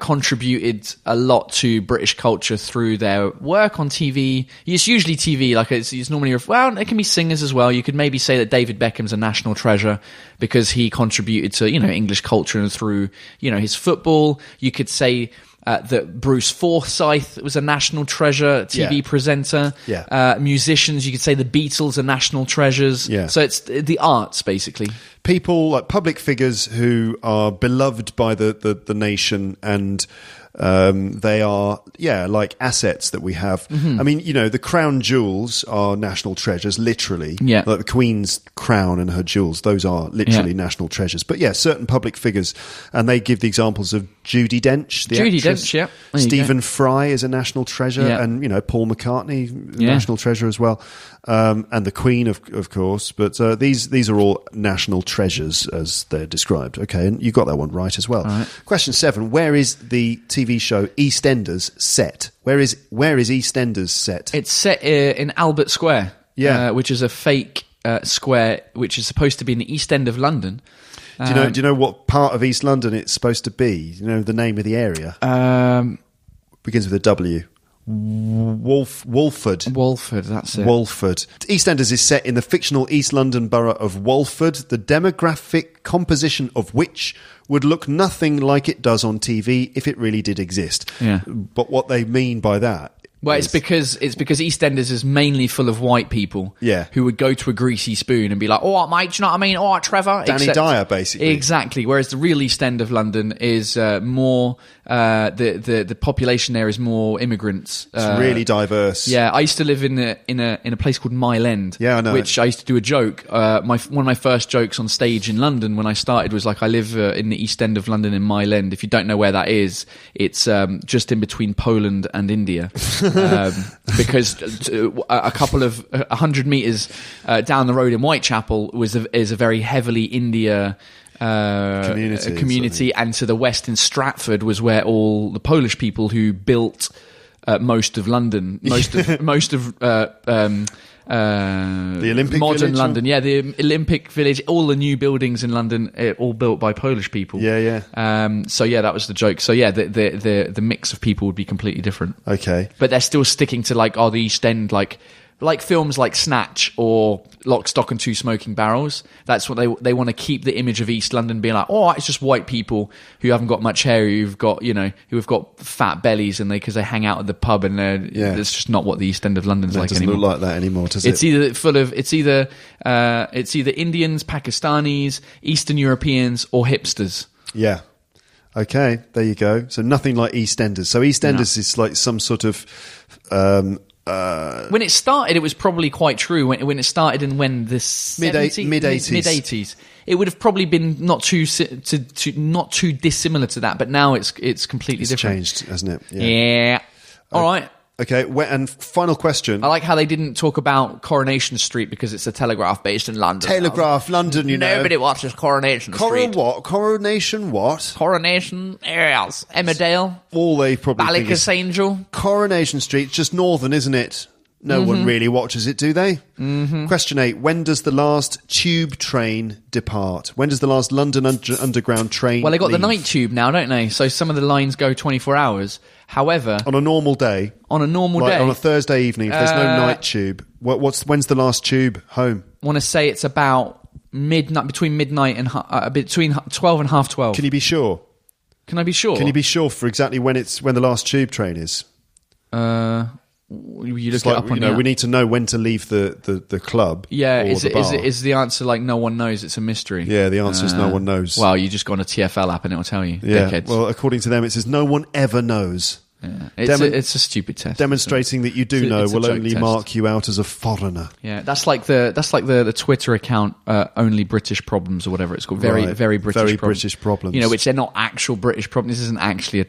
contributed a lot to British culture through their work on TV. It's usually TV, like it's normally, it can be singers as well. You could maybe say that David Beckham's a national treasure because he contributed to, English culture and through, his football. You could say that Bruce Forsyth was a national treasure, TV presenter. Yeah. Musicians, you could say the Beatles are national treasures. Yeah. So it's the arts, basically. People, like public figures who are beloved by the nation, and they are, like assets that we have. Mm-hmm. I mean, the crown jewels are national treasures, literally. Yeah. Like the Queen's crown and her jewels, those are literally national treasures. But certain public figures, and they give the examples of Judi Dench, the actress. Dench, yeah. There you Stephen Fry is a national treasure, and, Paul McCartney, national treasure as well. And the Queen, of course. But these are all national treasures as they're described. Okay, and you got that one right as well. Right. Question 7. Where is the TV show Eastenders set? Where is Eastenders set? It's set in Albert Square, which is a fake square, which is supposed to be in the East End of London. Do you know what part of East London it's supposed to be? Do you know the name of the area? Begins with a W. Walford. Walford, that's it. Walford. Eastenders is set in the fictional East London borough of Walford, the demographic composition of which would look nothing like it does on TV if it really did exist. Yeah. But what they mean by that... Well, it's because EastEnders is mainly full of white people, Yeah. who would go to a greasy spoon and be like, "All right, mate, do you know what I mean? All right, Trevor." Danny Dyer, basically. Exactly. Whereas the real East End of London is more the population there is more immigrants. It's really diverse. Yeah, I used to live in a place called Mile End. Yeah, I know. Which I used to do a joke. One of my first jokes on stage in London when I started was like, I live in the East End of London in Mile End. If you don't know where that is, it's just in between Poland and India. Because a couple of 100 meters down the road in Whitechapel is a very heavily India community, and to the west in Stratford was where all the Polish people who built most of London, most of the Olympic modern Village, London, yeah, the Olympic Village, all the new buildings in London, all built by Polish people. Yeah. So yeah, that was the joke. So yeah, the mix of people would be completely different. Okay. But they're still sticking to like, the East End, like films like Snatch or Lock, Stock and Two Smoking Barrels. That's what they want to keep the image of East London being like, oh, it's just white people who haven't got much hair, who've got fat bellies, and because they hang out at the pub, and it's just not what the East End of London's like anymore. It doesn't look like that anymore, does it? It's either Indians, Pakistanis, Eastern Europeans, or hipsters. Yeah. Okay, there you go. So nothing like EastEnders. So EastEnders is like some sort of... when it started, it was probably quite true. When it started in the mid-80s, it would have probably been not too dissimilar to that. But now it's completely different. Changed, hasn't it? Yeah. All right. Okay, and final question. I like how they didn't talk about Coronation Street because it's a Telegraph based in London. Telegraph, London, you know. Nobody watches Coronation Street. What? Coronation what? Coronation, areas. Emmerdale. All they probably think is Angel. Coronation Street, just northern, isn't it? No one really watches it, do they? Mm-hmm. Question 8. When does the last tube train depart? When does the last London Underground train Well, they got leave? the night tube now, don't they? So some of the lines go 24 hours. However... On a normal day? On a normal day? On a Thursday evening, if there's no night tube. When's the last tube home? I want to say it's about midnight, between midnight and... between 12 and half 12. Can you be sure? Can I be sure? Can you be sure for exactly when the last tube train is? You look it up on the app. We need to know when to leave the club. Yeah, or is the bar. the answer like no one knows? It's a mystery. Yeah, the answer is no one knows. Well, you just go on a TFL app and it will tell you. Yeah. Dickheads. Well, according to them, it says no one ever knows. Yeah. It's a stupid test. Demonstrating that you do know it's a will joke only test. mark you out as a foreigner. Yeah, that's like the Twitter account only British problems or whatever it's called. Very Right. very British Very problems. British problems. You know, which they're not actual British problems. This isn't actually a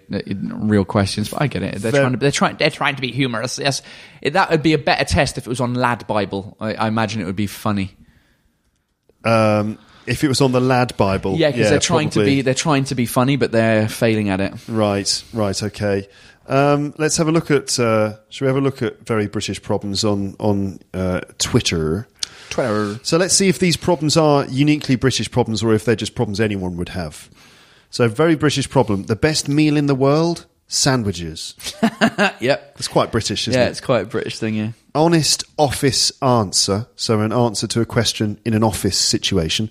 real questions, but I get it. They're trying to be humorous. Yes, that would be a better test if it was on Lad Bible. I imagine it would be funny. If it was on the Lad Bible, Yeah, because they're probably. trying to be funny, but they're failing at it. Right, okay. Let's have a look at. Shall we have a look at very British problems on Twitter? So let's see if these problems are uniquely British problems or if they're just problems anyone would have. So, very British problem: the best meal in the world, sandwiches. Yep, It's quite British, isn't it? yeah, it's quite a British thing. Yeah. Honest office answer. So an answer to a question in an office situation.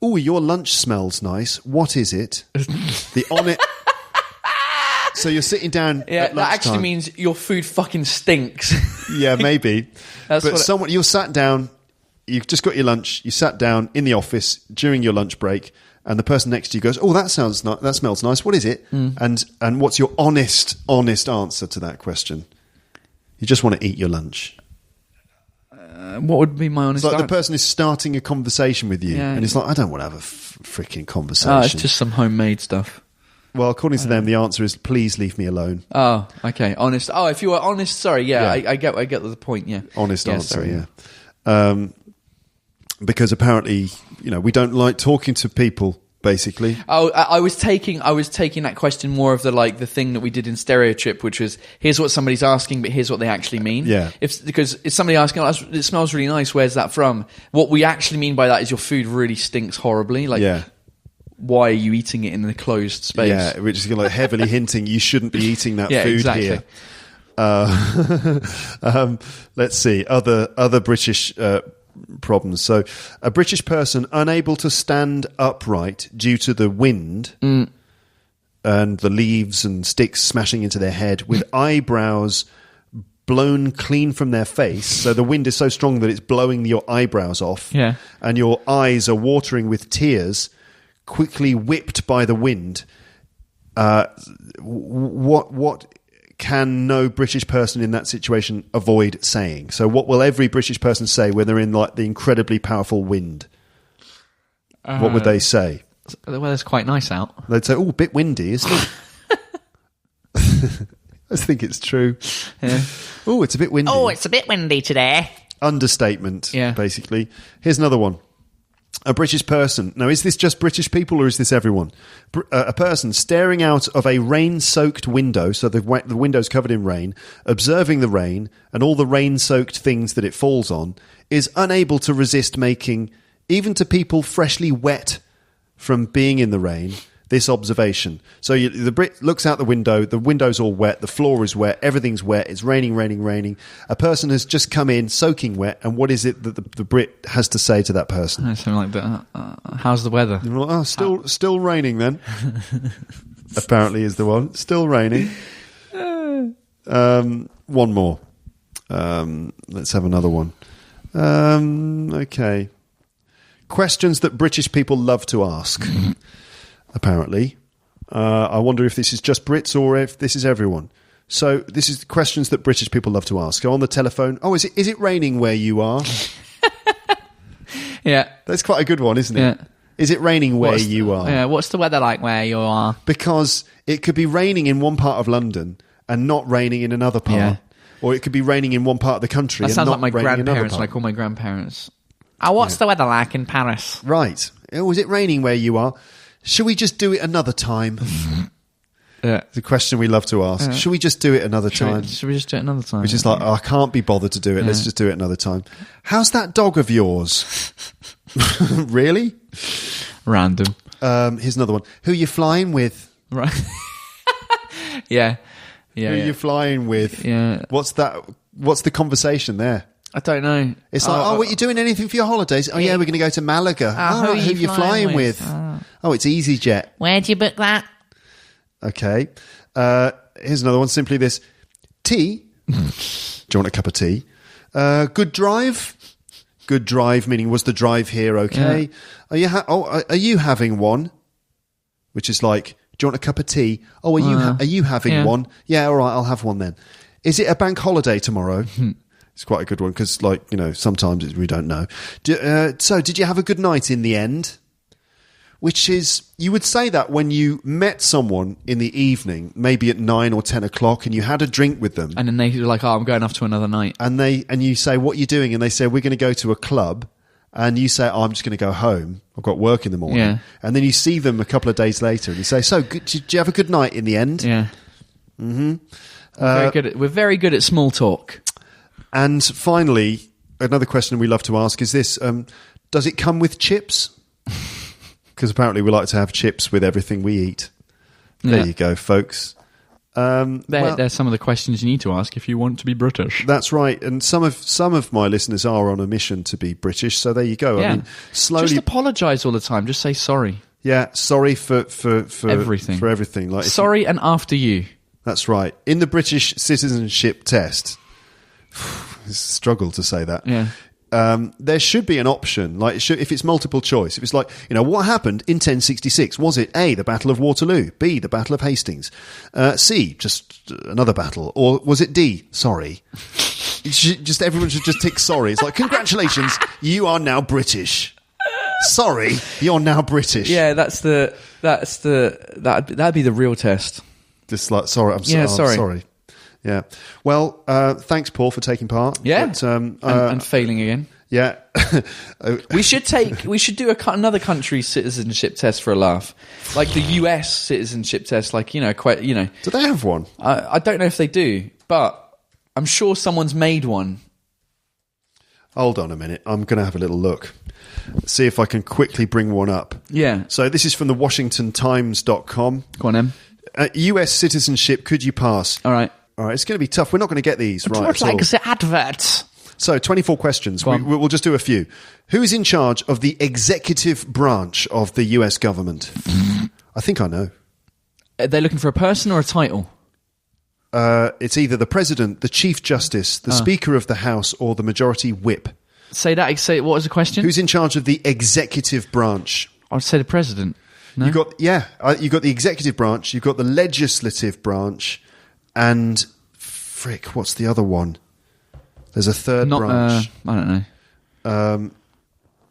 Ooh, your lunch smells nice. What is it? The honest. So you're sitting down Yeah, at lunchtime. that actually means your food fucking stinks. Yeah, maybe. That's but what you're sat down, you've just got your lunch, you sat down in the office during your lunch break, and the person next to you goes, "Oh, that smells nice. What is it?" And what's your honest answer to that question? You just want to eat your lunch. What would be my honest It's like answer? the person is starting a conversation with you, Yeah. and it's like, I don't want to have a freaking conversation. Oh, it's just some homemade stuff. Well, according to them, the answer is, please leave me alone. Oh, okay. Honest. Oh, if you were honest, sorry. Yeah, Yeah. I get the point. Yeah. Honest answer, sorry. yeah. Because apparently, we don't like talking to people, basically. Oh, I was taking that question more of the thing that we did in Stereotype, which was here's what somebody's asking, but here's what they actually mean. Yeah. Because if somebody asking, it smells really nice, where's that from? What we actually mean by that is your food really stinks horribly. Yeah. Why are you eating it in a closed space? Yeah, which is heavily hinting you shouldn't be eating that Yeah, food exactly. here. Let's see. Other British problems. So, a British person unable to stand upright due to the wind and the leaves and sticks smashing into their head, with eyebrows blown clean from their face. So the wind is so strong that it's blowing your eyebrows off. Yeah. And your eyes are watering with tears, quickly whipped by the wind. What can no British person in that situation avoid saying? So what will every British person say when they're in like the incredibly powerful wind? What would they say? The weather's quite nice out. They'd say, "Oh, a bit windy, isn't it?" I think it's true. Yeah. Oh, it's a bit windy. Oh, it's a bit windy today. Understatement, Yeah. basically. Here's another one. A British person. Now, is this just British people or is this everyone? A person staring out of a rain-soaked window, so the window's covered in rain, observing the rain and all the rain-soaked things that it falls on, is unable to resist making, even to people freshly wet from being in the rain, this observation. So the Brit looks out the window's all wet, the floor is wet, everything's wet, it's raining. A person has just come in soaking wet, and what is it that the Brit has to say to that person? Something like that. How's the weather? Oh, still raining then. Apparently is the one. Still raining. One more. Let's have another one. Okay. Questions that British people love to ask. Apparently. I wonder if this is just Brits or if this is everyone. So this is questions that British people love to ask. Go on the telephone. Oh, is it raining where you are? Yeah. That's quite a good one, isn't it? Yeah. Is it raining where you are? Yeah, what's the weather like where you are? Because it could be raining in one part of London and not raining in another part. Yeah. Or it could be raining in one part of the country That and sounds not like my raining in another grandparents, part. like all my grandparents. Oh, what's the weather like in Paris? Right. Oh, is it raining where you are? Should we just do it another time? Yeah. The question we love to ask. Should we just do it another time? Should we just do it another time? Which is like, oh, I can't be bothered to do it. Let's just do it another time. How's that dog of yours? Really? Random. Here's another one. Who are you flying with? Right. Yeah. Yeah. Who are yeah. you flying with? Yeah. What's that? What's the conversation there? I don't know. It's like, what are you doing anything for your holidays? Oh, yeah, we're going to go to Malaga. who are who you you flying with? Oh, it's EasyJet. Where'd you book that? Okay. Here's another one. Simply this. Tea? Do you want a cup of tea? Good drive? Good drive, meaning was the drive here okay? Yeah. Are you having one? Which is like, do you want a cup of tea? Oh, are you having one? Yeah, all right, I'll have one then. Is it a bank holiday tomorrow? It's quite a good one because, like, you know, sometimes we don't know. So, did you have a good night in the end? Which is, you would say that when you met someone in the evening, maybe at 9 or 10 o'clock, and you had a drink with them. And then they were like, oh, I'm going off to another night. And you say, what are you doing? And they say, we're going to go to a club. And you say, oh, I'm just going to go home. I've got work in the morning. Yeah. And then you see them a couple of days later and you say, so, did you have a good night in the end? Yeah. Mm-hmm. We're very good at small talk. And finally, another question we love to ask is this. Does it come with chips? Because apparently we like to have chips with everything we eat. There you go, folks. There's some of the questions you need to ask if you want to be British. That's right. And some of my listeners are on a mission to be British, so there you go. Yeah. I mean, slowly... Just apologise all the time. Just say sorry. Yeah, sorry for everything. For everything. Like sorry and after you. That's right. In the British Citizenship Test... It's a struggle to say that. Yeah. There should be an option, like if it's multiple choice. If it's like, you know, what happened in 1066? Was it A, the Battle of Waterloo, B, the Battle of Hastings, C, just another battle, or was it D, sorry? Everyone should just tick sorry. It's like, congratulations, you are now British. Sorry, you're now British. Yeah, that'd be the real test. Just like, sorry, I'm sorry. Yeah. Well, thanks, Paul, for taking part. Yeah. But, and failing again. Yeah. We should do another country's citizenship test for a laugh, like the US citizenship test. Like, you know, quite, you know. Do they have one? I don't know if they do, but I'm sure someone's made one. Hold on a minute. I'm going to have a little look. See if I can quickly bring one up. Yeah. So this is from the WashingtonTimes.com. Go on, Em. US citizenship, could you pass? All right. All right, it's going to be tough. We're not going to get these right It's at all. like the adverts. So, 24 questions. Go on. We'll just do a few. Who is in charge of the executive branch of the US government? I think I know. Are they looking for a person or a title? It's either the president, the chief justice, the speaker of the house, or the majority whip. Say what was the question? Who's in charge of the executive branch? I'd say the president. No? You got the executive branch, you've got the legislative branch, and what's the other one? There's a third branch. I don't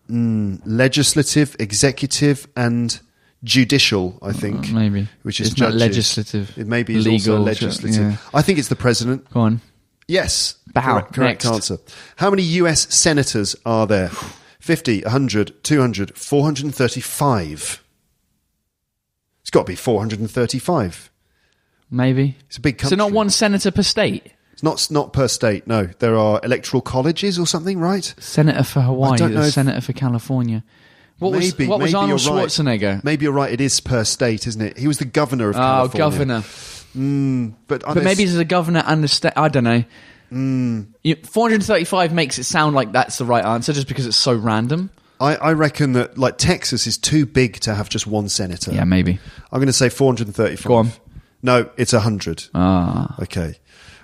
know. Legislative, executive, and judicial, I think. Maybe. Which is It's not judges. legislative. It maybe is legal, also legislative. yeah. I think it's the president. Go on. Yes. Bow. Correct Next. answer. How many US senators are there? 50, 100, 200, 435. It's got to be 435. Maybe. It's a big country. So not one senator per state? It's not per state, no. There are electoral colleges or something, right? Senator for Hawaii, don't know the if- senator for California. What was maybe Arnold you're right. Schwarzenegger? Maybe you're right. It is per state, isn't it? He was the governor of California. Governor. But Maybe he's a governor and a state. I don't know. 435 makes it sound like that's the right answer just because it's so random. I reckon that like Texas is too big to have just one senator. Yeah, maybe. I'm going to say 435. Go on. No, it's 100. Okay.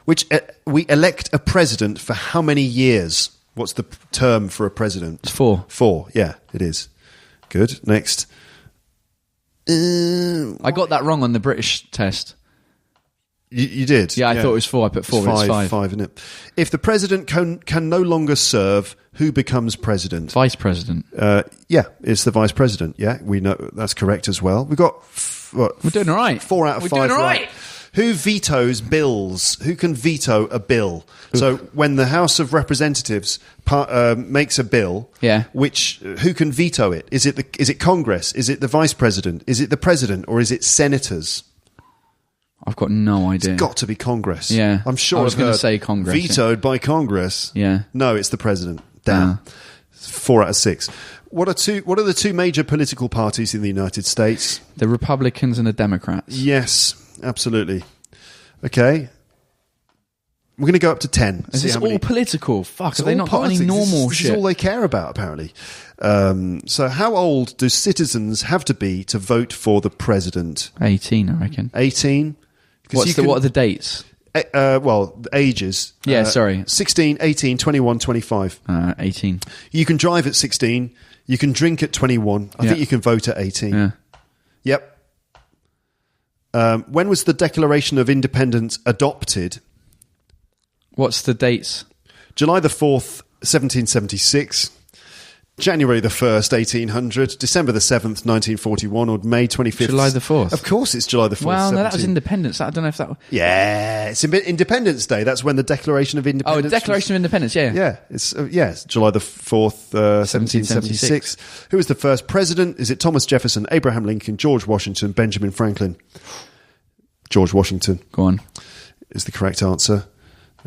Which we elect a president for how many years? What's the term for a president? It's 4. 4. Yeah, it is. Good. Next. I got that wrong on the British test. You did? Yeah, I thought it was 4. I put 4, but it's 5. 5, isn't it? If the president can no longer serve, who becomes president? Vice president. Yeah, it's the vice president. Yeah, we know that's correct as well. We've got We're doing all right. 4 out of 5 We're doing all right. right. Who vetoes bills? Who can veto a bill? So when the House of Representatives makes a bill, who can veto it? Is it Congress? Is it the vice president? Is it the president? Or is it senators? I've got no idea. It's got to be Congress. Yeah. I'm sure I was I've going to heard say Congress. Vetoed by Congress. Yeah. No, it's the president. Damn. 4 out of 6. What are the two major political parties in the United States? The Republicans and the Democrats. Yes, absolutely. Okay. We're going to go up to 10. Is this all political? Fuck, have they not got any politics. normal This shit? is all they care about, apparently. So how old do citizens have to be to vote for the president? 18, I reckon. 18? What are the dates? The ages. Yeah, sorry. 16, 18, 21, 25. 18. You can drive at 16. You can drink at 21. I think you can vote at 18. Yeah. Yep. When was the Declaration of Independence adopted? What's the dates? July the 4th, 1776. January the 1st, 1800. December the 7th, 1941. Or May 25th. July the 4th. Of course it's July the 4th. Well, no, that was 17. Independence. I don't know if that... Yeah, it's Independence Day. That's when the Declaration of Independence... Oh, Declaration of Independence, yeah. Yeah, it's July the 4th, 1776. Who was the first president? Is it Thomas Jefferson, Abraham Lincoln, George Washington, Benjamin Franklin? George Washington. Go on. Is the correct answer.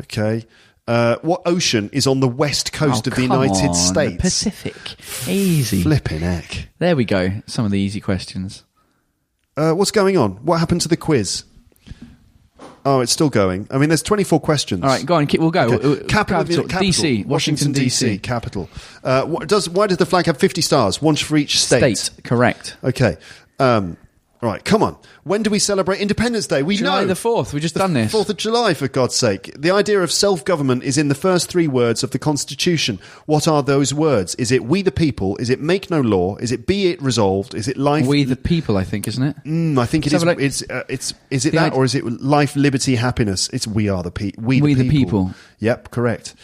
Okay. What ocean is on the west coast of the United States? The Pacific. Easy. Flipping heck. There we go. Some of the easy questions. What's going on? What happened to the quiz? Oh, it's still going. I mean, there's 24 questions. All right, go on. We'll go. Okay. Capital. DC. Washington, DC. Capital. Why does the flag have 50 stars? One for each state. Correct. Okay. Right, come on. When do we celebrate Independence Day? We July know. the 4th. We just done this. 4th of July, for God's sake. The idea of self-government is in the first 3 words of the Constitution. What are those words? Is it we the people? Is it make no law? Is it be it resolved? Is it life... We the people, I think, isn't it? I think it is. Is it that, or is it life, liberty, happiness? It's we are the people. We the people. Yep, correct.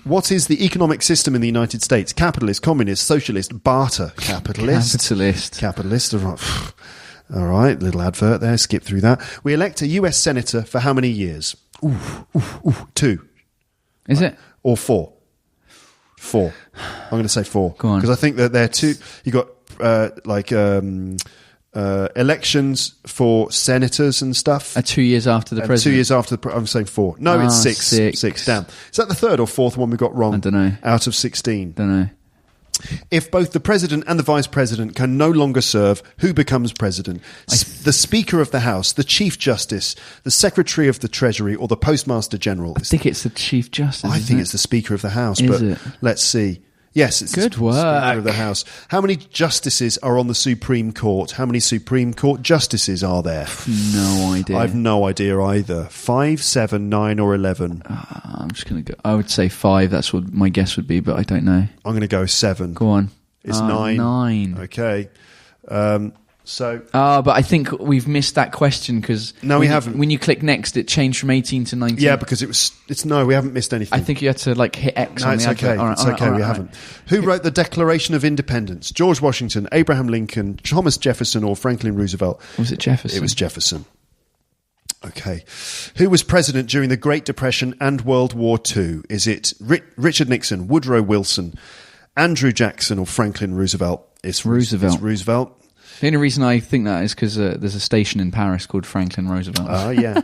What is the economic system in the United States? Capitalist, communist, socialist, barter. Capitalist. Capitalist. All right, little advert there. Skip through that. We elect a US senator for how many years? 2. Is it? Or 4? 4. I'm going to say 4. Go on. Because I think that they're 2. You got elections for senators and stuff. 2 years after the president. 2 years after I'm saying 4. No, it's 6. 6. 6. Damn. Is that the third or fourth one we got wrong? I don't know. Out of 16. Don't know. If both the President and the Vice President can no longer serve, who becomes President? The Speaker of the House, the Chief Justice, the Secretary of the Treasury, or the Postmaster General? I think it's the Chief Justice. I think it's the Speaker of the House, Is but it? let's see. Yes, it's Good the work. Speaker of the House. How many justices are on the Supreme Court? How many Supreme Court justices are there? No idea. I've no idea either. 5, 7, 9 or 11? I'm just going to go. I would say 5. That's what my guess would be, but I don't know. I'm going to go 7. Go on. It's 9. 9. Okay. But I think we've missed that question because we haven't. When you click next, it changed from 18 to 19. Yeah, because we haven't missed anything. I think you had to hit X No, on it's the okay. advert. All right, It's all right, okay. all right, We all haven't. right. Who wrote the Declaration of Independence? George Washington, Abraham Lincoln, Thomas Jefferson, or Franklin Roosevelt? Was it Jefferson? It was Jefferson. Okay. Who was president during the Great Depression and World War II? Is it Richard Nixon, Woodrow Wilson, Andrew Jackson, or Franklin Roosevelt? It's Roosevelt. It's Roosevelt. The only reason I think that is because there's a station in Paris called Franklin Roosevelt. Yeah.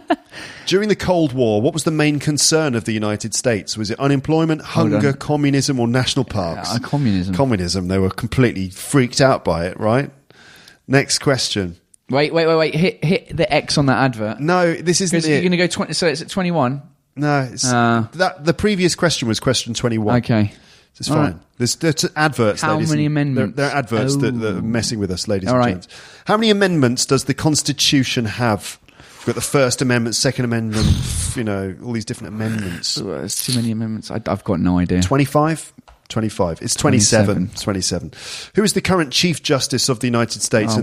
During the Cold War, what was the main concern of the United States? Was it unemployment, hunger, communism, or national parks? Communism. Communism. They were completely freaked out by it, right? Next question. Wait. Hit the X on that advert. No, this isn't You're it. going to go 20. So it's at 21. No, it's the previous question was question 21. Okay. It's fine. There's adverts. How many amendments? There are adverts that are messing with us, ladies All and right. gents. How many amendments does the Constitution have? We've got the First Amendment, Second Amendment, all these different amendments. There's too many amendments. I've got no idea. 25? 25. It's 27. 27. Who is the current Chief Justice of the United States? Oh,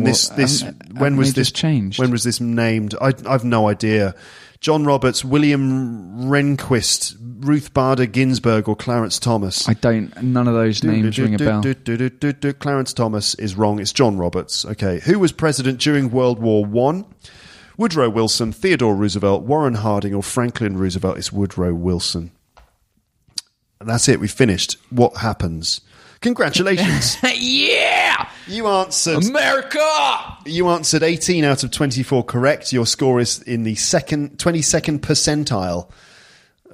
When was this changed? When was this named? I've no idea. John Roberts, William Rehnquist, Ruth Bader Ginsburg, or Clarence Thomas? None of those names ring a bell. Clarence Thomas is wrong. It's John Roberts. Okay. Who was president during World War I? Woodrow Wilson, Theodore Roosevelt, Warren Harding, or Franklin Roosevelt? It's Woodrow Wilson. And that's it. We finished. What happens? Congratulations. Yeah! You answered America! You answered 18 out of 24 correct. Your score is in the 22nd percentile.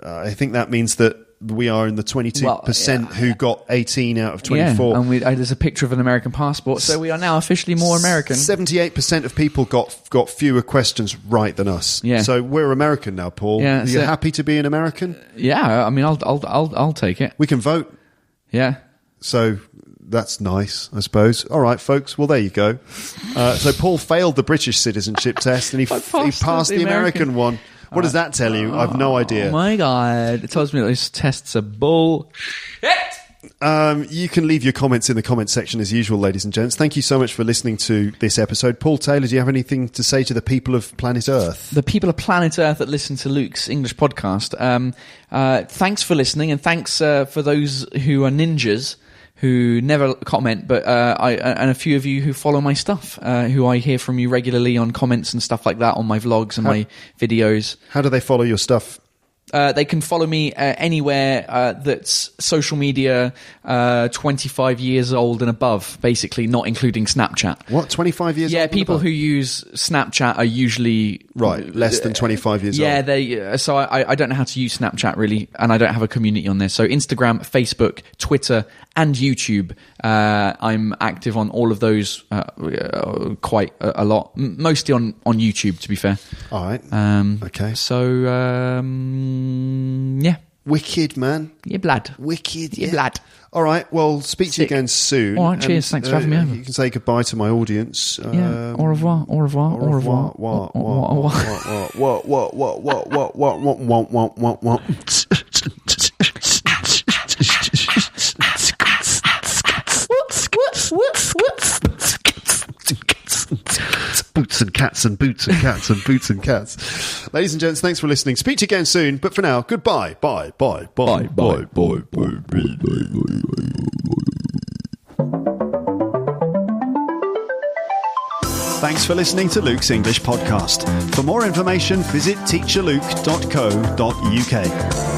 I think that means that we are in the 22% who got 18 out of 24. Yeah, and there's a picture of an American passport, so we are now officially more American. 78% of people got fewer questions right than us. Yeah. So we're American now, Paul. Yeah, Are you happy to be an American? Yeah, I mean, I'll take it. We can vote. Yeah. So that's nice, I suppose. All right, folks. Well, there you go. So Paul failed the British citizenship test, and he passed the American one. What does that tell you? I've no idea. Oh my God. It tells me that those tests are bullshit. You can leave your comments in the comment section as usual, ladies and gents. Thank you so much for listening to this episode. Paul Taylor, do you have anything to say to the people of planet Earth? The people of planet Earth that listen to Luke's English podcast, thanks for listening, and thanks for those who are ninjas who never comment, but and a few of you who follow my stuff, who I hear from you regularly on comments and stuff like that on my vlogs and my videos. How do they follow your stuff? They can follow me anywhere that's social media 25 years old and above, basically, not including Snapchat. What, 25 years old? Yeah, people who use Snapchat are usually... Right, less than 25 years old. Yeah, so I don't know how to use Snapchat, really, and I don't have a community on there. So Instagram, Facebook, Twitter, and YouTube. I'm active on all of those quite a lot. Mostly on YouTube, to be fair. All right. Okay. So... yeah. Wicked, man. Yeah, blood. Wicked, yeah. Blood. All right, well, speak to you again soon. All right, cheers. Thanks for having me over. You can say goodbye to my audience. Yeah. Au revoir. Au revoir. Au revoir. Boots and cats and boots and cats and boots and cats. Ladies and gents, thanks for listening. Speak to you again soon, but for now, goodbye. Bye. Thanks for listening to Luke's English Podcast. For more information, visit teacherluke.co.uk.